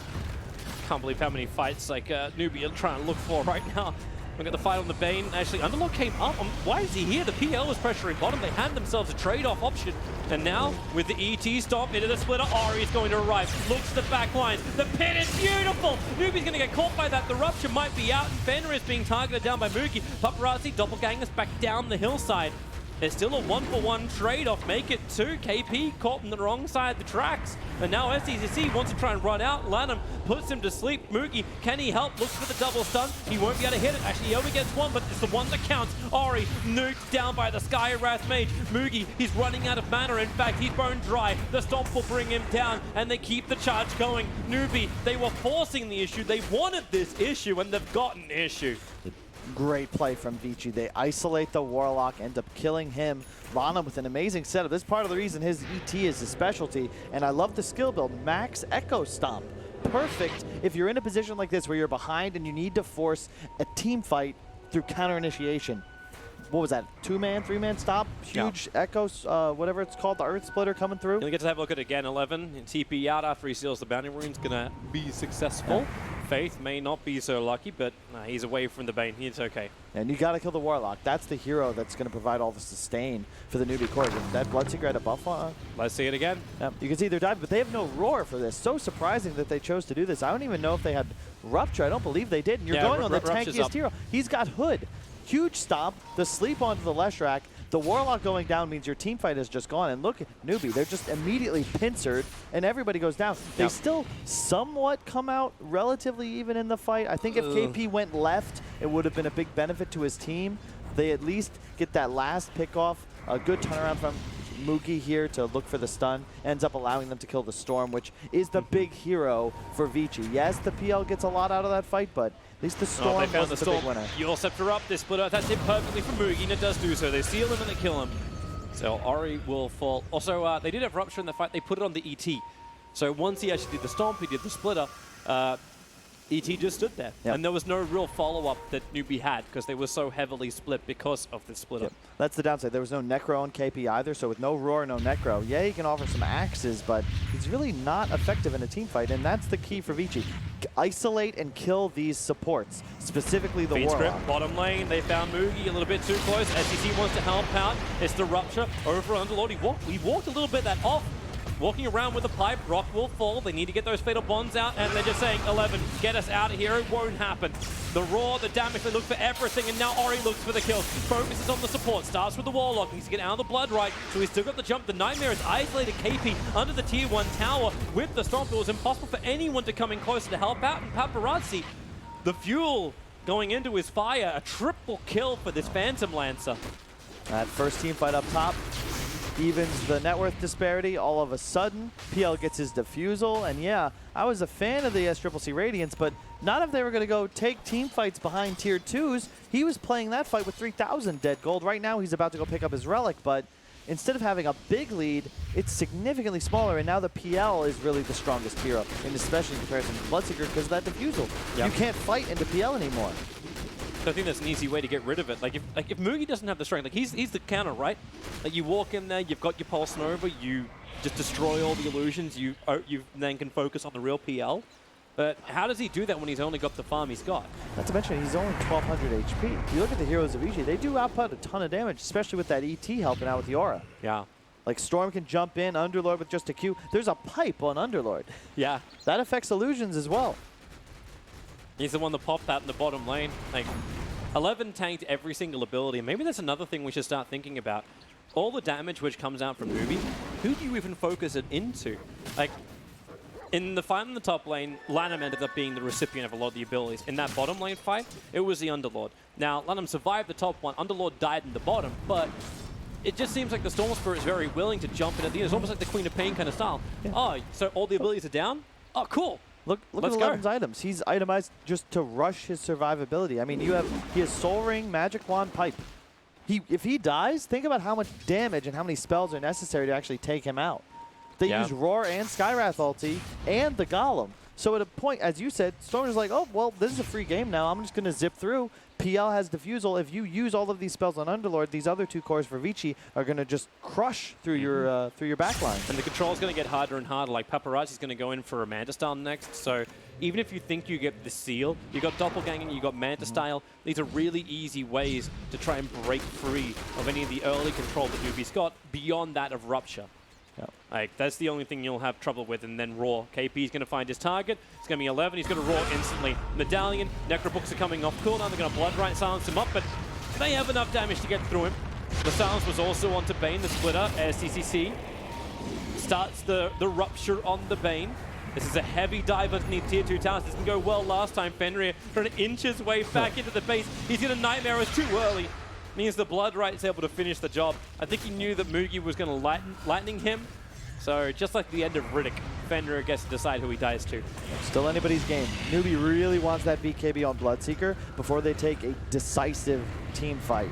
Can't believe how many fights like Newbee are trying to look for right now. We got the fight on the Bane. Actually, Underlord came up. Why is he here? The PL was pressuring bottom. They had themselves a trade-off option. And now, with the ET stomp into the splitter, Ari is going to arrive. Looks at the back lines. The pin is beautiful! Newbee's going to get caught by that. The Rupture might be out, and Fenrir is being targeted down by Mookie. Paparazzi, doppelgangers back down the hillside. There's still a 1-for-1 trade-off. Make it 2. KP caught on the wrong side of the tracks. And now SDCC wants to try and run out. Lanham puts him to sleep. Mookie, can he help? Looks for the double stun. He won't be able to hit it. Actually, he only gets one, but it's the one that counts. Ori nuked down by the Skywrath Mage. Mookie, he's running out of mana. In fact, he's bone dry. The stomp will bring him down, and they keep the charge going. Newbee, they were forcing the issue. They wanted this issue, and they've got an issue. Great play from Vici. They isolate the Warlock, end up killing him. Lana with an amazing setup. This is part of the reason his ET is his specialty, and I love the skill build. Max Echo Stomp. Perfect if you're in a position like this where you're behind and you need to force a team fight through counter initiation. What was that? 2-man, 3-man stop? Huge echoes, whatever it's called, the Earth Splitter coming through. You'll get to have a look at it again. 11 and TP out after he seals the bounty rune's gonna be successful. Faith may not be so lucky, but he's away from the Bane. It's okay. And you got to kill the Warlock. That's the hero that's going to provide all the sustain for the Newbie core. If that Bloodseeker had a buff on. Let's see it again. You can see they're diving, but they have no roar for this. So surprising that they chose to do this. I don't even know if they had Rupture. I don't believe they did. And you're going on the tankiest hero. He's got Hood. Huge stomp. The sleep onto the Leshrac. The Warlock going down means your team fight has just gone. And look at Newbee. They're just immediately pincered, and everybody goes down. They still somewhat come out relatively even in the fight. I think if KP went left, it would have been a big benefit to his team. They at least get that last pick-off. A good turnaround from Mookie here to look for the stun. Ends up allowing them to kill the Storm, which is the big hero for Vici. Yes, the PL gets a lot out of that fight, but at least the Storm was the big winner. You'll Scepter up. This splitter attacks it perfectly for Moogie, and it does do so. They seal him and they kill him. So Ori will fall. Also, they did have Rupture in the fight. They put it on the ET. So once he actually did the Stomp, he did the splitter, ET just stood there. And there was no real follow-up that Newbee had because they were so heavily split because of the splitter. That's the downside. There was no Necro on KP either, so with no Roar, no Necro, yeah, he can offer some axes, but he's really not effective in a team fight, and that's the key for Vici. Isolate and kill these supports, specifically the Warlock. Script, bottom lane, they found Moogie a little bit too close. SEC wants to help out. It's the Rupture over Underlord. He walked a little bit that off. Walking around with a pipe, Rock will fall. They need to get those fatal bonds out, and they're just saying, 11, get us out of here. It won't happen. The Roar, the damage, they look for everything, and now Ori looks for the kill. Focuses on the support, starts with the Warlock. Needs to get out of the blood right, so he's still got the jump. The Nightmare is isolated KP under the tier 1 tower with the Stomp. It was impossible for anyone to come in closer to help out, and Paparazzi, the fuel going into his fire, a triple kill for this Phantom Lancer. That first team fight up top evens the net worth disparity. All of a sudden, PL gets his defusal, and yeah, I was a fan of the SCCC Radiance, but not if they were going to go take team fights behind tier 2s. He was playing that fight with 3,000 dead gold. Right now, he's about to go pick up his relic, but instead of having a big lead, it's significantly smaller, and now the PL is really the strongest hero, and especially in comparison to Bloodseeker because of that defusal. You can't fight into PL anymore. I think that's an easy way to get rid of it. Like if Moogie doesn't have the strength, like he's the counter, right? Like you walk in there, you've got your Pulse Nova, you just destroy all the illusions, you then can focus on the real PL. But how does he do that when he's only got the farm he's got? Not to mention, he's only 1,200 HP. If you look at the heroes of Vici, they do output a ton of damage, especially with that ET helping out with the aura. Yeah. Like Storm can jump in, Underlord with just a Q. There's a pipe on Underlord. Yeah. That affects illusions as well. He's the one that popped that in the bottom lane. Like, 11 tanked every single ability. Maybe that's another thing we should start thinking about. All the damage which comes out from Newbee, who do you even focus it into? Like, in the fight in the top lane, Lanham ended up being the recipient of a lot of the abilities. In that bottom lane fight, it was the Underlord. Now, Lanham survived the top one. Underlord died in the bottom, but it just seems like the Storm Spirit is very willing to jump in at the end. It's almost like the Queen of Pain kind of style. Yeah. Oh, so all the abilities are down? Oh, cool. Look at 11's items. He's itemized just to rush his survivability. I mean, he has Soul Ring, Magic Wand, Pipe. If he dies, think about how much damage and how many spells are necessary to actually take him out. They use Roar and Skywrath ulti and the Golem. So at a point, as you said, Storm is like, oh, well, this is a free game now. I'm just going to zip through. PL has Diffusal. If you use all of these spells on Underlord, these other two cores for Vici are going to just crush through your backline. And the control's going to get harder and harder. Like Paparazzi's going to go in for a Manta Style next. So even if you think you get the Seal, you got Doppelganging, you got Manta Style. These are really easy ways to try and break free of any of the early control that Newbee's got beyond that of Rupture. Yep. Like, that's the only thing you'll have trouble with, and then Roar. KP's going to find his target. It's going to be 11. He's going to Roar instantly. Medallion, Necrobooks are coming off cooldown. They're going to Bloodright silence him up, but they have enough damage to get through him. The silence was also onto Bane, the splitter, as CCC starts the Rupture on the Bane. This is a heavy dive underneath tier 2 towers. This didn't go well last time. Fenrir trying to inch his way back into the base. He's going to Nightmare us too early. Means the Bloodright is able to finish the job. I think he knew that Mugi was going to lightning him. So just like the end of Riddick, Fenrir gets to decide who he dies to. Still anybody's game. Newbee really wants that BKB on Bloodseeker before they take a decisive team fight.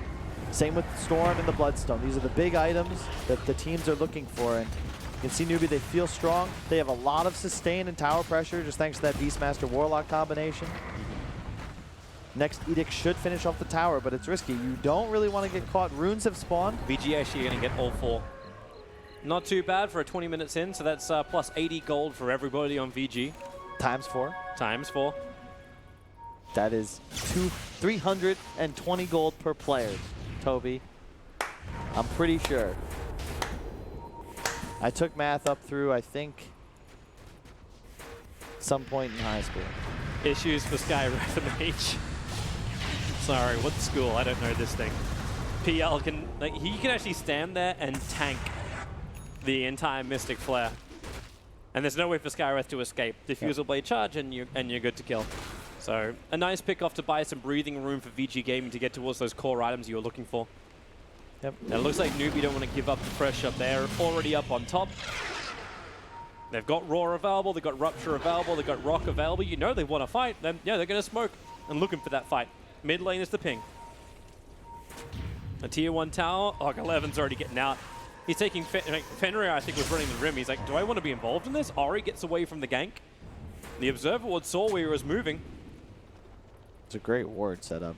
Same with Storm and the Bloodstone. These are the big items that the teams are looking for. And you can see Newbee, they feel strong. They have a lot of sustain and tower pressure just thanks to that Beastmaster Warlock combination. Next Edict should finish off the tower, but it's risky. You don't really want to get caught. Runes have spawned. VG actually going to get all 4. Not too bad for a 20 minutes in, so that's plus 80 gold for everybody on VG. Times 4. Times 4. That is 320 gold per player, Toby. I'm pretty sure. I took math up through, I think, some point in high school. Issues for Skywrath and H. Sorry, what school? I don't know this thing. PL can, like, he can actually stand there and tank the entire Mystic Flare. And there's no way for Skywrath to escape. Diffusal Blade charge and you're good to kill. So a nice pick off to buy some breathing room for VG Gaming to get towards those core items you were looking for. Yep. Now it looks like Newbee don't want to give up the pressure. They're already up on top. They've got Roar available, they've got Rupture available, they've got Rock available. You know they want to fight. Then yeah, they're going to smoke and looking for that fight. Mid lane is the ping. A tier 1 tower. Oh, 11's already getting out. He's taking Fenrir, I think, was running the rim. He's like, do I want to be involved in this? Ori gets away from the gank. The Observer Ward saw where he was moving. It's a great ward setup.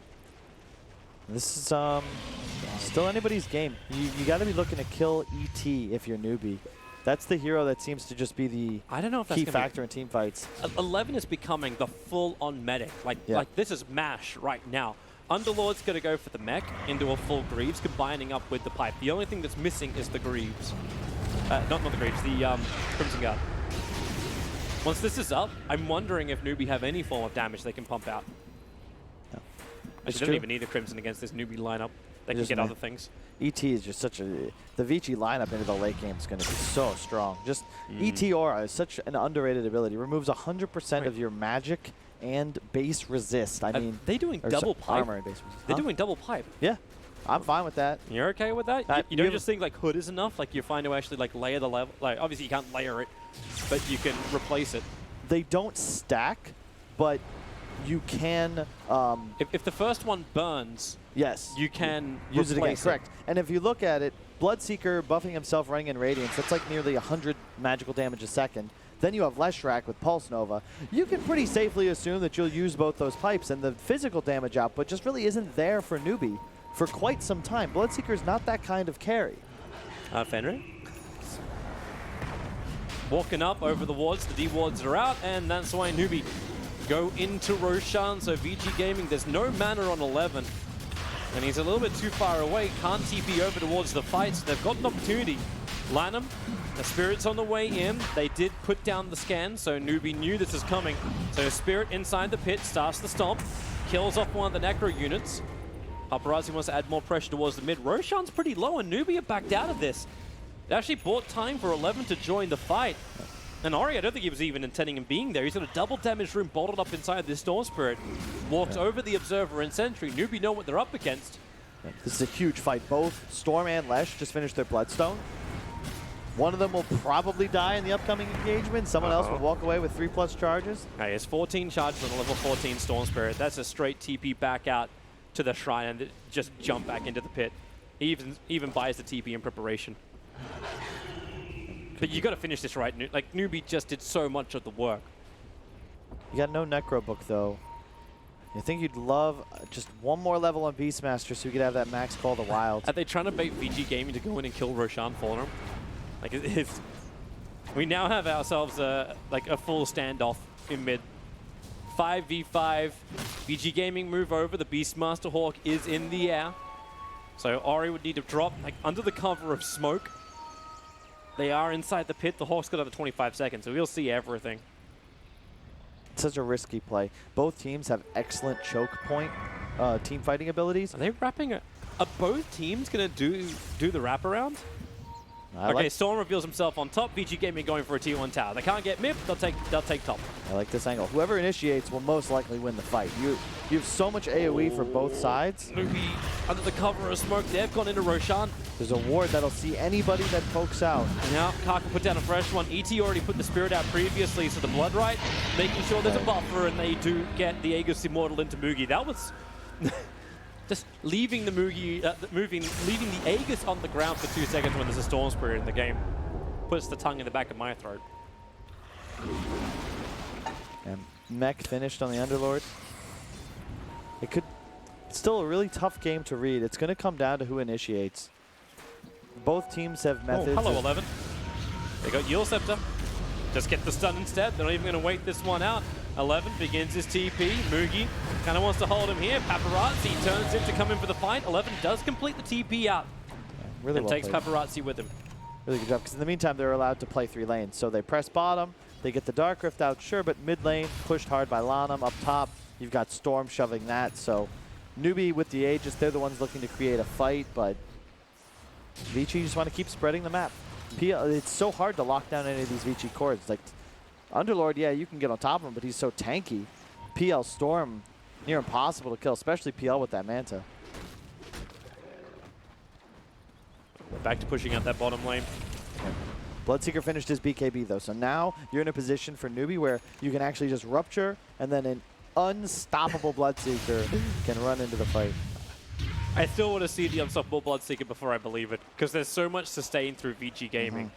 This is still anybody's game. You got to be looking to kill ET if you're Newbee. That's the hero that seems to just be the key factor in team fights. 11 is becoming the full-on medic. Like this is MASH right now. Underlord's going to go for the mech into a full Greaves, combining up with the pipe. The only thing that's missing is the Greaves. Not the Greaves, the Crimson Guard. Once this is up, I'm wondering if Newbee have any form of damage they can pump out. No. They don't even need the Crimson against this Newbee lineup. They can get other things. ET is just such a... The Vici lineup into the late game is going to be so strong. Just ET Aura is such an underrated ability. Removes 100% of your magic and base resist. I mean... They're doing double pipe. Armor and base resist. They're doing double pipe. Yeah. I'm fine with that. You're okay with that? You don't just think like Hood is enough? Like you're fine to actually like layer the level? Like obviously you can't layer it, but you can replace it. They don't stack, but you can... if the first one burns... Yes. You can use it again. Correct. And if you look at it, Bloodseeker buffing himself running in Radiance, that's like nearly 100 magical damage a second. Then you have Leshrac with Pulse Nova. You can pretty safely assume that you'll use both those pipes, and the physical damage output just really isn't there for Newbee for quite some time. Bloodseeker is not that kind of carry. Fenrir? walking up over the wards. The D wards are out, and that's why Newbee go into Roshan. So Vici Gaming, there's no mana on 11. And he's a little bit too far away. Can't TP over towards the fight, so they've got an opportunity. Lanham, the Spirit's on the way in. They did put down the scan, so Newbee knew this is coming. So Spirit inside the pit, starts the stomp, kills off one of the Necro units. Paparazzi wants to add more pressure towards the mid. Roshan's pretty low, and Newbee are backed out of this. They actually bought time for 11 to join the fight. And Ori, I don't think he was even intending on being there. He's got a double damage room bolted up inside this Storm Spirit. Walks over the Observer and Sentry. Newbee know what they're up against. This is a huge fight. Both Storm and Lesh just finished their Bloodstone. One of them will probably die in the upcoming engagement. Someone else will walk away with 3+ charges. Hey, it's 14 charges on a level 14 Storm Spirit. That's a straight TP back out to the shrine and just jump back into the pit. He even buys the TP in preparation. But you got to finish this right. Like, Newbee just did so much of the work. You got no Necro book, though. I think you'd love just one more level on Beastmaster so you could have that max Call the Wild. Are they trying to bait Vici Gaming to go in and kill Roshan for them? Like, we now have ourselves like a full standoff in mid. 5v5. Vici Gaming move over. The Beastmaster Hawk is in the air. So Ori would need to drop like under the cover of smoke. They are inside the pit. The Hawk's got another 25 seconds, so we'll see everything. It's such a risky play. Both teams have excellent choke point team fighting abilities. Are they wrapping it? Are both teams going to do the wraparound? Okay, Storm reveals himself on top. Vici Gaming going for a T1 tower. They can't get mid. They'll take top. I like this angle. Whoever initiates will most likely win the fight. You have so much AoE for both sides. Newbee under the cover of smoke. They've gone into Roshan. There's a ward that'll see anybody that pokes out. And now Kaka put down a fresh one. ET already put the Spirit out previously, so the Blood Right, making sure there's a buffer, and they do get the Aegis Immortal into Mugi. That was just leaving the Mugi, leaving the Aegis on the ground for 2 seconds when there's a Storm Spirit in the game. Puts the tongue in the back of my throat. And Mech finished on the Underlord. It's still a really tough game to read. It's going to come down to who initiates. Both teams have methods. Oh, hello, 11. They got Yule Scepter. Just get the stun instead. They're not even going to wait this one out. 11 begins his TP. Mugi kind of wants to hold him here. Paparazzi turns in to come in for the fight. 11 does complete the TP out. Yeah, really and well takes played. Paparazzi with him. Really good job, because in the meantime, they're allowed to play 3 lanes. So they press bottom, they get the Dark Rift out, sure, but mid lane, pushed hard by Lanham. Up top, you've got Storm shoving that. So Newbee with the Aegis, they're the ones looking to create a fight, but Vici just want to keep spreading the map. It's so hard to lock down any of these Vici cores. Like, Underlord, yeah, you can get on top of him, but he's so tanky. PL Storm, near impossible to kill, especially PL with that Manta. Back to pushing out that bottom lane. Bloodseeker finished his BKB, though, so now you're in a position for Newbee where you can actually just rupture, and then an unstoppable Bloodseeker can run into the fight. I still want to see the unstoppable Bloodseeker before I believe it, because there's so much sustain through Vici Gaming.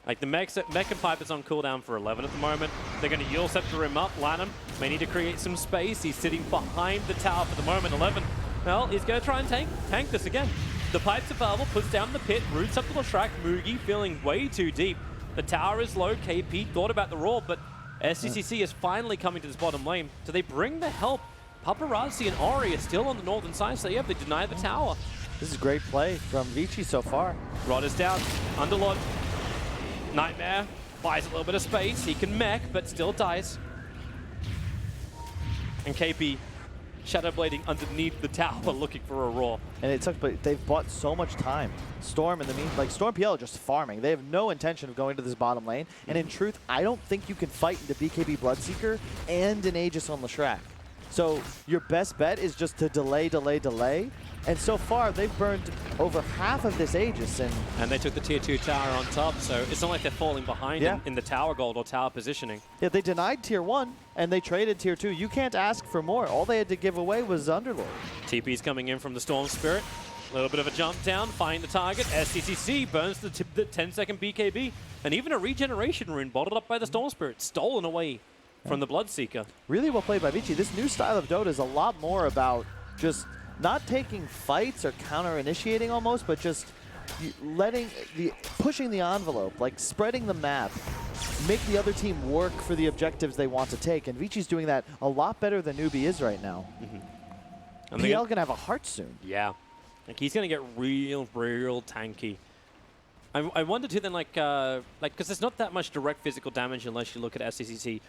Like, the Mech and Pipe is on cooldown for 11 at the moment. They're going to Yule Scepter him up. Lanham may need to create some space. He's sitting behind the tower for the moment. 11, well, he's going to try and tank this again. The Pipe's available, puts down the pit, roots up to the track. Mugi feeling way too deep. The tower is low. KP thought about the roar, but SCCC is finally coming to this bottom lane. Do they bring the help? Paparazzi and Ori are still on the northern side, so yeah, they deny the tower. This is great play from Vici so far. Rod is down. Underlord. Nightmare buys a little bit of space. He can mech, but still dies. And KP shadowblading underneath the tower looking for a roar. And it sucks, but they've bought so much time. Storm in the like Storm PL are just farming. They have no intention of going to this bottom lane. And in truth, I don't think you can fight into BKB Bloodseeker and an Aegis on Leshrac. So your best bet is just to delay. And so far, they've burned over half of this Aegis. And they took the tier 2 tower on top, so it's not like they're falling behind in the tower gold or tower positioning. Yeah, they denied tier 1, and they traded tier 2. You can't ask for more. All they had to give away was Underlord. TP's coming in from the Storm Spirit. A little bit of a jump down, find the target. SCCC burns the 10-second BKB. And even a regeneration rune bottled up by the Storm Spirit, stolen away from the Bloodseeker. Really well played by Vici. This new style of Dota is a lot more about just not taking fights or counter-initiating almost, but just pushing the envelope, like spreading the map, make the other team work for the objectives they want to take. And Vici's doing that a lot better than Newbee is right now. PL gonna have a heart soon. Yeah, like he's gonna get real tanky. I wonder too then, like, because there's not that much direct physical damage unless you look at SCCC.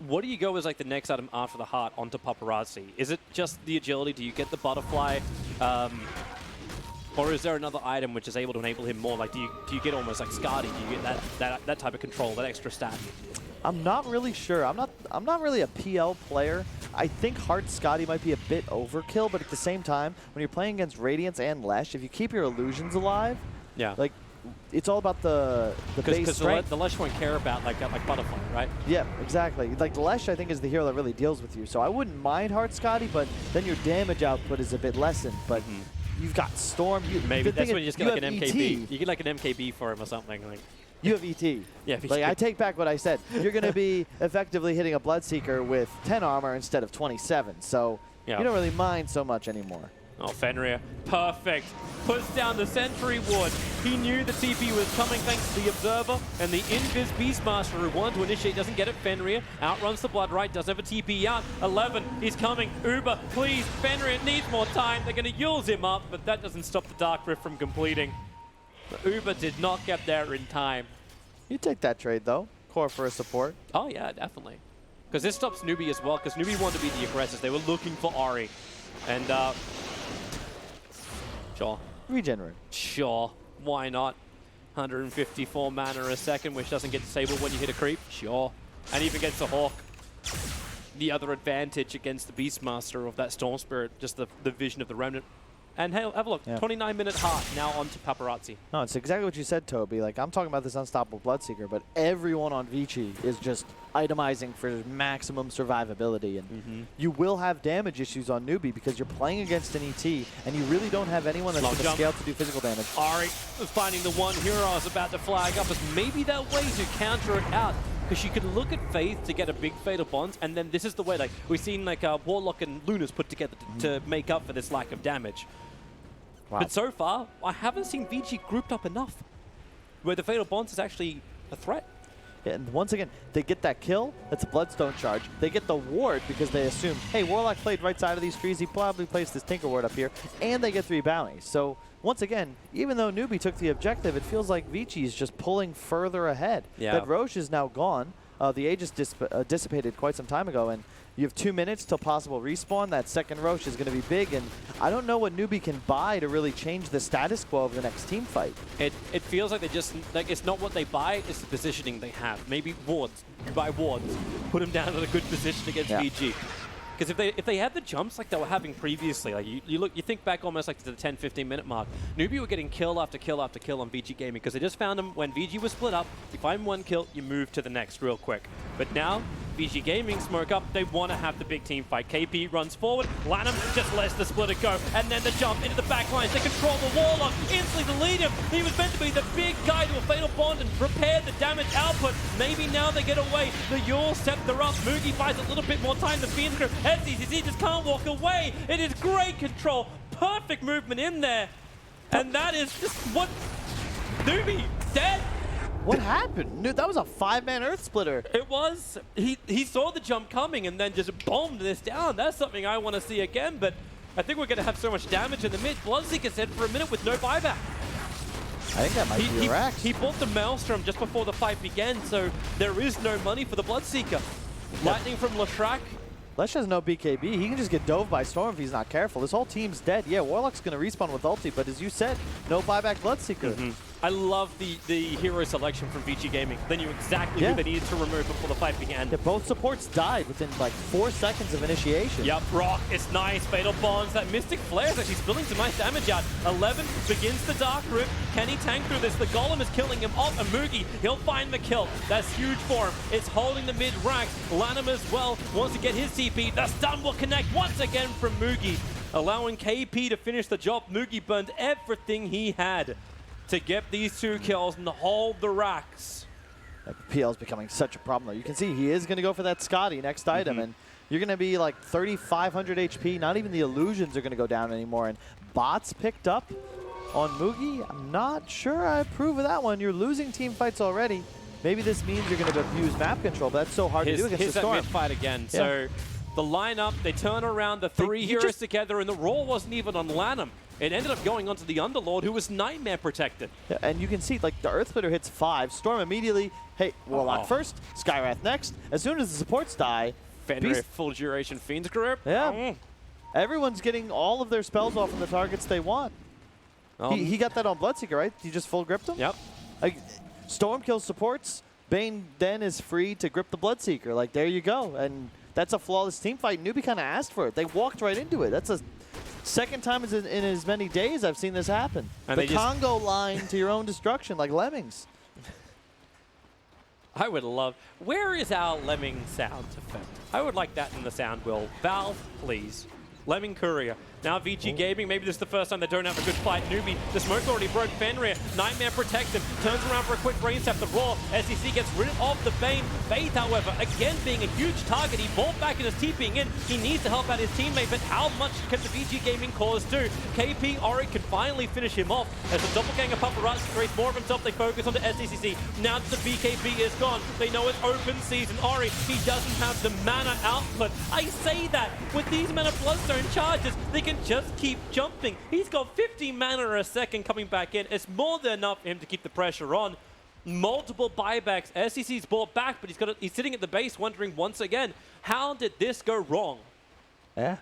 What do you go as like the next item after the heart onto Paparazzi? Is it just the agility? Do you get the butterfly? Or is there another item which is able to enable him more? Like, do you get almost like Skadi? Do you get that type of control, that extra stat? I'm not really sure. I'm not really a PL player. I think Heart Skadi might be a bit overkill, but at the same time, when you're playing against Radiance and Lesh, if you keep your illusions alive, yeah, like it's all about the base strength. The Lesh won't care about like butterfly, right? Yeah, exactly. Like the Lesh, I think, is the hero that really deals with you. So I wouldn't mind Heart Skadi, but then your damage output is a bit lessened. But you've got Storm. Maybe that's when you just get like an MKB. ET. You get like an MKB for him or something. Like you have ET. Yeah, like I take back what I said. You're going to be effectively hitting a Bloodseeker with 10 armor instead of 27. So you don't really mind so much anymore. Oh, Fenrir, perfect. Puts down the Sentry Ward. He knew the TP was coming thanks to the Observer, and the Invis Beastmaster who wanted to initiate doesn't get it. Fenrir outruns the Blood Right, doesn't have a TP out. 11, he's coming. Uber, please, Fenrir needs more time. They're going to use him up, but that doesn't stop the Dark Rift from completing. The Uber did not get there in time. You take that trade, though. Core for a support. Oh, yeah, definitely. Because this stops Newbee as well, because Newbee wanted to be the aggressors. They were looking for Ari. And, sure. Regenerate. Sure. Why not? 154 mana a second, which doesn't get disabled when you hit a creep. Sure. And even gets a Hawk. The other advantage against the Beastmaster of that Storm Spirit, just the vision of the Remnant. And hey, have a look. 29-minute heart now onto Paparazzi. No, it's exactly what you said, Toby. Like, I'm talking about this Unstoppable Bloodseeker, but everyone on Vici is just itemizing for maximum survivability. And you will have damage issues on Newbee because you're playing against an ET, and you really don't have anyone that's going to scale to do physical damage. Ari finding the one hero I was about to flag up as maybe that way to counter it out. Because you could look at Faith to get a big Fatal Bonds, and then this is the way, like, we've seen, like, Warlock and Lunas put together to make up for this lack of damage. Wow. But so far, I haven't seen Vici grouped up enough where the Fatal Bonds is actually a threat. Yeah, and once again, they get that kill. That's a Bloodstone charge. They get the ward because they assume, hey, Warlock played right side of these trees. He probably placed this Tinker Ward up here. And they get 3 bounties. So, once again, even though Newbee took the objective, it feels like Vici is just pulling further ahead. Yeah. That Roche is now gone. The Aegis dissipated quite some time ago, and you have 2 minutes till possible respawn. That second Roche is going to be big, and I don't know what Newbee can buy to really change the status quo of the next team fight. It feels like they just, like, it's not what they buy, it's the positioning they have. Maybe wards. You buy wards. Put them down in a good position against VG. Because if they had the jumps like they were having previously, like you think back almost like to the 10-15 minute mark, Newbee were getting kill after kill after kill on VG Gaming because they just found them when VG was split up. You find one kill, you move to the next real quick. But now, VG Gaming smoke up, they want to have the big team fight. KP runs forward, Lanham just lets the splitter go, and then the jump into the back lines. They control the Warlock, instantly to lead him. He was meant to be the big guy to a Fatal Bond and repair the damage output. Maybe now they get away. The Yule Scepter up, Moogie buys a little bit more time. The Fiend Script, SCCC just can't walk away. It is great control, perfect movement in there. And that is just what... Newbee, dead. What happened? That was a 5-man Earth Splitter. It was. He saw the jump coming and then just bombed this down. That's something I want to see again, but I think we're going to have so much damage in the mid. Bloodseeker said for a minute with no buyback. I think that might be a Rax. He bought the Maelstrom just before the fight began, so there is no money for the Bloodseeker. Lightning from Lashrak. Lesh has no BKB. He can just get dove by Storm if he's not careful. This whole team's dead. Yeah, Warlock's going to respawn with ulti, but as you said, no buyback Bloodseeker. I love the hero selection from Vici Gaming. They knew exactly who they needed to remove before the fight began. Yeah, both supports died within like 4 seconds of initiation. Yep, Rock, it's nice. Fatal Bonds, that Mystic Flare is actually spilling some nice damage out. 11 begins the Dark Rift. Can he tank through this? The Golem is killing him off. And Moogie, he'll find the kill. That's huge for him. It's holding the mid ranks. Lanham as well wants to get his TP. The stun will connect once again from Moogie, allowing KP to finish the job. Moogie burned everything he had to get these 2 kills and hold the racks. PL's becoming such a problem, though. You can see he is going to go for that Skadi next item, and you're going to be like 3,500 HP. Not even the illusions are going to go down anymore. And bots picked up. on Mugi. I'm not sure I approve of that one. You're losing team fights already. Maybe this means you're going to abuse map control, but that's so hard to do against the Storm. Here's that mid fight again. Yeah. So the lineup, they turn around the three heroes together, and the Raw wasn't even on Lanham. It ended up going onto the Underlord, who was Nightmare protected. Yeah, and you can see, like, the Earth Splitter hits 5. Storm immediately, hey, Warlock first, Skywrath next. As soon as the supports die, Fenrir full duration Fiend's grip. Yeah. Everyone's getting all of their spells off on the targets they want. He got that on Bloodseeker, right? He just full gripped him? Yep. Like, Storm kills supports. Bane then is free to grip the Bloodseeker. Like, there you go. And that's a flawless team fight. Newbee kind of asked for it. They walked right into it. That's a second time in as many days I've seen this happen. And the Congo line to your own destruction, like lemmings. I would love... Where is our lemming sound effect? I would like that in the sound wheel. Valve, please. Lemming Courier. Now Vici Gaming, maybe this is the first time they don't have a good fight. Newbee, the smoke already broke Fenrir. Nightmare protects him, turns around for a quick brain step. The Raw, SEC gets rid of the Bane. Faith, however, again being a huge target. He bought back and is TPing in. He needs to help out his teammate, but how much can the Vici Gaming cause do? KP Ori can finally finish him off. As the doppelganger paparazzi creates more of himself, they focus on the SEC. Now that the BKB is gone, they know it's open season. Ori, he doesn't have the mana output. I say that with these mana Bloodstone charges, they can just keep jumping. He's got 50 mana a second coming back in. It's more than enough for him to keep the pressure on. Multiple buybacks. SEC's bought back, but he's sitting at the base wondering once again, how did this go wrong? Yeah.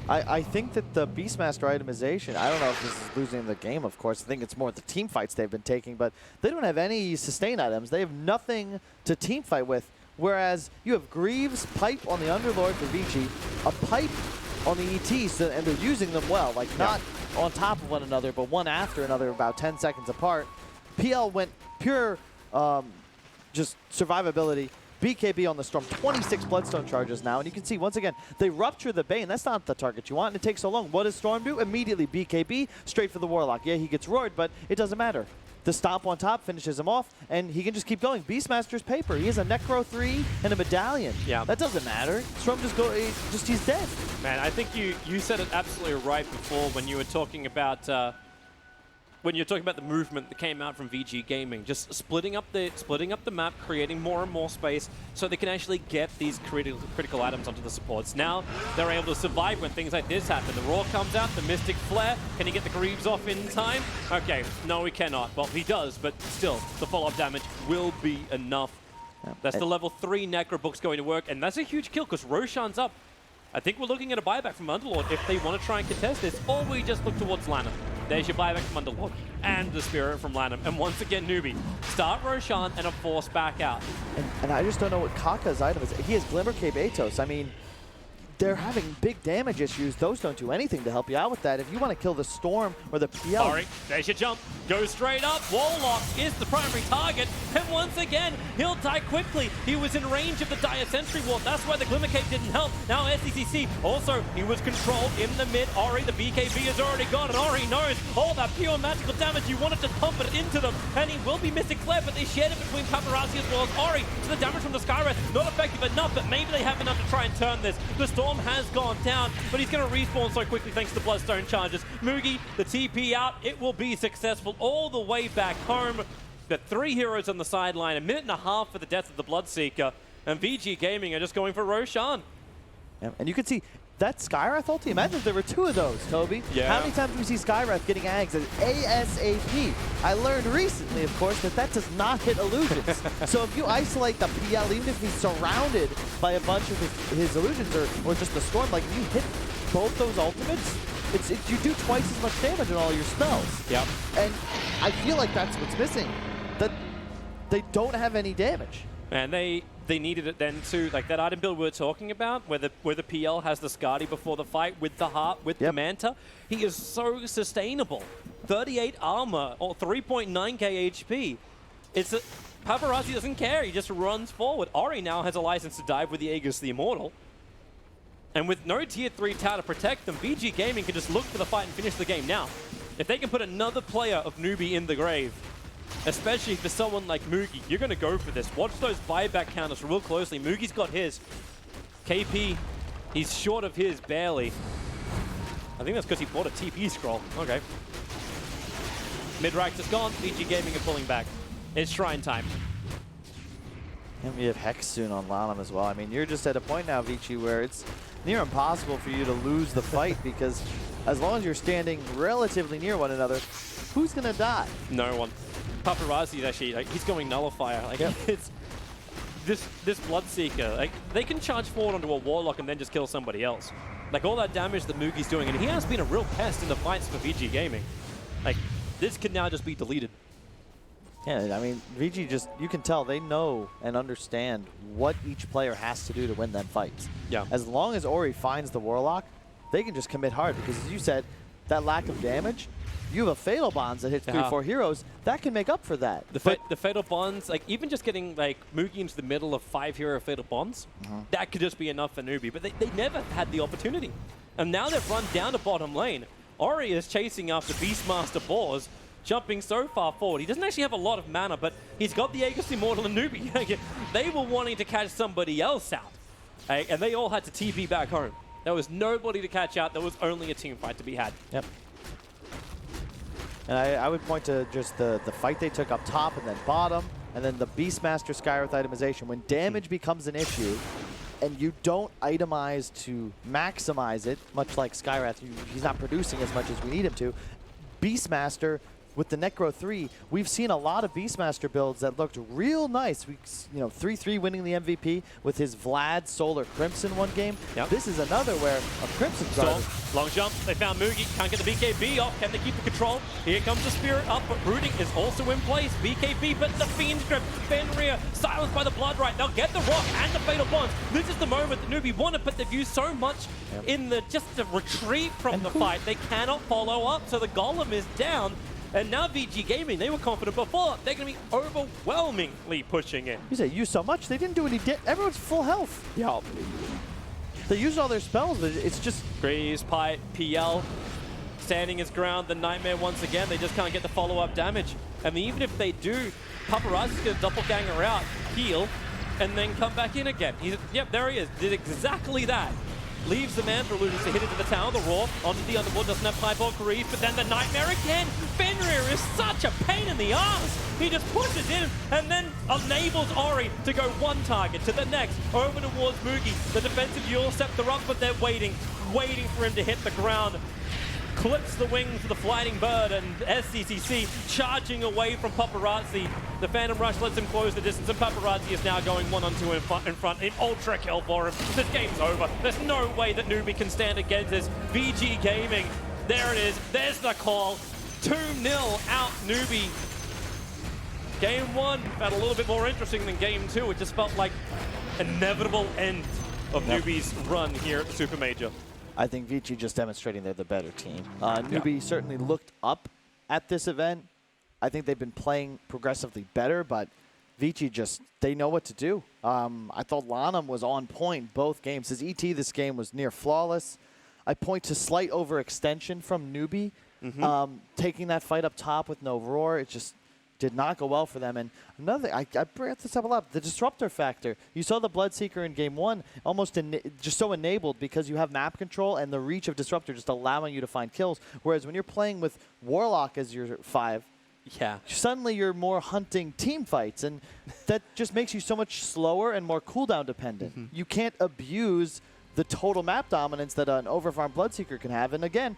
I think that the Beastmaster itemization, I don't know if this is losing the game, of course. I think it's more the team fights they've been taking, but they don't have any sustain items. They have nothing to team fight with. Whereas you have Greaves, Pipe on the Underlord for Vici, a Pipe on the ETs, and they're using them well, like not on top of one another, but one after another, about 10 seconds apart. PL went pure just survivability. BKB on the Storm, 26 Bloodstone charges now, and you can see, once again, they rupture the Bane. That's not the target you want, and it takes so long. What does Storm do? Immediately BKB, straight for the Warlock. Yeah, he gets roared, but it doesn't matter. The stomp on top finishes him off, and he can just keep going. Beastmaster's paper. He has a Necro 3 and a Medallion. Yeah. That doesn't matter. Storm he's dead. Man, I think you said it absolutely right before when you were talking about the movement that came out from VG Gaming, just splitting up the map, creating more and more space so they can actually get these critical items onto the supports. Now they're able to survive when things like this happen. The Raw comes out, the Mystic Flare. Can he get the Greaves off in time? Okay, no, he cannot. Well, he does, but still, the follow-up damage will be enough. Yeah. That's the level 3 Necrobook's going to work, and that's a huge kill because Roshan's up. I think we're looking at a buyback from Underlord if they want to try and contest this, or we just look towards Lanham. There's your buyback from Underlord and the Spirit from Lanham. And once again, Newbee. Start Roshan and a force back out. And I just don't know what Kaka's item is. He has Glimmer Cape Atos. I mean, they're having big damage issues. Those don't do anything to help you out with that. If you want to kill the Storm or the PL... Sorry, there's your jump. Go straight up. Warlock is the primary target. And once again, he'll die quickly. He was in range of the Dire Sentry Ward. That's why the Glimmer Cape didn't help. Now SECC, also, he was controlled in the mid. Ori, the BKB is already gone. And Ori knows all that pure magical damage. You wanted to pump it into them. And he will be missing Flare, but they shared it between Paparazzi as well as Ori. So the damage from the Skywrath, not effective enough, but maybe they have enough to try and turn this. The Storm has gone down, but he's going to respawn so quickly thanks to Bloodstone charges. Mugi, the TP out, it will be successful all the way back home. The 3 heroes on the sideline, 1.5 minutes for the death of the Bloodseeker, and VG Gaming are just going for Roshan. Yeah, and you can see that Skywrath ulti, imagine if there were 2 of those, Toby. Yeah. How many times do we see Skywrath getting ags as ASAP? I learned recently, of course, that does not hit illusions. So if you isolate the PL, even if he's surrounded by a bunch of his illusions or just the Storm, like if you hit both those ultimates, you do twice as much damage in all your spells. Yep. And I feel like that's what's missing. That they don't have any damage. And they needed it then too, like that item build we were talking about, where the PL has the Skadi before the fight with the Heart, with the Manta. He is so sustainable. 38 armor or 3.9k HP. Paparazzi doesn't care, he just runs forward. Ori now has a license to dive with the Aegis the Immortal. And with no tier 3 tower to protect them, VG Gaming can just look for the fight and finish the game now. If they can put another player of Newbee in the grave, especially for someone like Mugi, you're going to go for this. Watch those buyback counters real closely. Mugi's got his. KP, he's short of his, barely. I think that's because he bought a TP scroll. Okay. Mid-rack's just gone. VG Gaming are pulling back. It's Shrine time. And we have Hex soon on Lanham as well. I mean, you're just at a point now, Vici, where it's near impossible for you to lose the fight because as long as you're standing relatively near one another, who's going to die? No one. Paparazzi is actually, like, he's going Nullifier. Like, it's this Bloodseeker. Like, they can charge forward onto a Warlock and then just kill somebody else. Like, all that damage that Mugi's doing, and he has been a real pest in the fights for VG Gaming. Like, this can now just be deleted. Yeah, I mean, VG just, you can tell they know and understand what each player has to do to win them fights. Yeah. As long as Ori finds the Warlock, they can just commit hard because, as you said, that lack of damage, you have a Fatal Bonds that hits 3-4 heroes, that can make up for that. The Fatal Bonds, like, even just getting, like, Mugi into the middle of 5 hero Fatal Bonds, that could just be enough for Newbee. But they never had the opportunity. And now they've run down to bottom lane. Ori is chasing after Beastmaster Boars, jumping so far forward. He doesn't actually have a lot of mana, but he's got the Aegis Immortal and Newbee. They were wanting to catch somebody else out, and they all had to TP back home. There was nobody to catch out. There was only a team fight to be had. Yep. And I would point to just the fight they took up top and then bottom, and then the Beastmaster Skywrath itemization. When damage becomes an issue, and you don't itemize to maximize it, much like Skywrath, he's not producing as much as we need him to. Beastmaster, with the Necro 3, we've seen a lot of Beastmaster builds that looked real nice. We, 3-3 winning the MVP with his Vlad Solar Crimson one game. Yep. This is another where a Crimson Storm, long jump. They found Mugi. Can't get the BKB off. Can they keep the control? Here comes the Spirit up, but Brooding is also in place. BKB, but the Fiend's Grip. Fenrir silenced by the Blood Right. They'll get the Rock and the Fatal Bonds. This is the moment that Newbee wanted, but they've used so much in the retreat from the fight. They cannot follow up, so the Golem is down. And now VG Gaming, they were confident before. They're going to be overwhelmingly pushing it. You say use so much, they didn't do any everyone's full health. Yeah. They used all their spells, but it's just... Breeze, Pipe, PL, standing his ground. The Nightmare once again, they just can't get the follow-up damage. And even if they do, Paparazzi's going to doppelganger out, heal, and then come back in again. Yep, there he is. Did exactly that. Leaves the man for Ludus to hit into the tower. The Raw onto the Underworld, doesn't have Pipe or Grief, but then the Nightmare again. Fenrir is such a pain in the ass. He just pushes in and then enables Ori to go one target to the next, over towards Mugi. The defensive Yule Scepter up, but they're waiting for him to hit the ground. Clips the wings of the Flying Bird, and SCCC charging away from Paparazzi. The Phantom Rush lets him close the distance, and Paparazzi is now going 1-on-2 in front. An ultra kill for him. This game's over. There's no way that Newbee can stand against this. VG Gaming, there it is. There's the call. 2-0 out Newbee. Game 1 felt a little bit more interesting than Game 2. It just felt like an inevitable end of Newbee's run here at the Supermajor. I think Vici just demonstrating they're the better team. Newbee certainly looked up at this event. I think they've been playing progressively better, but Vici just, they know what to do. I thought Lanham was on point both games. His ET this game was near flawless. I point to slight overextension from Newbee. Taking that fight up top with no roar, it just did not go well for them. And another thing, I brought this up a lot, the disruptor factor. You saw the Bloodseeker in game 1 almost just so enabled because you have map control and the reach of disruptor just allowing you to find kills. Whereas when you're playing with Warlock as your 5, suddenly you're more hunting team fights, and that just makes you so much slower and more cooldown dependent. You can't abuse the total map dominance that an overfarmed Bloodseeker can have. And again,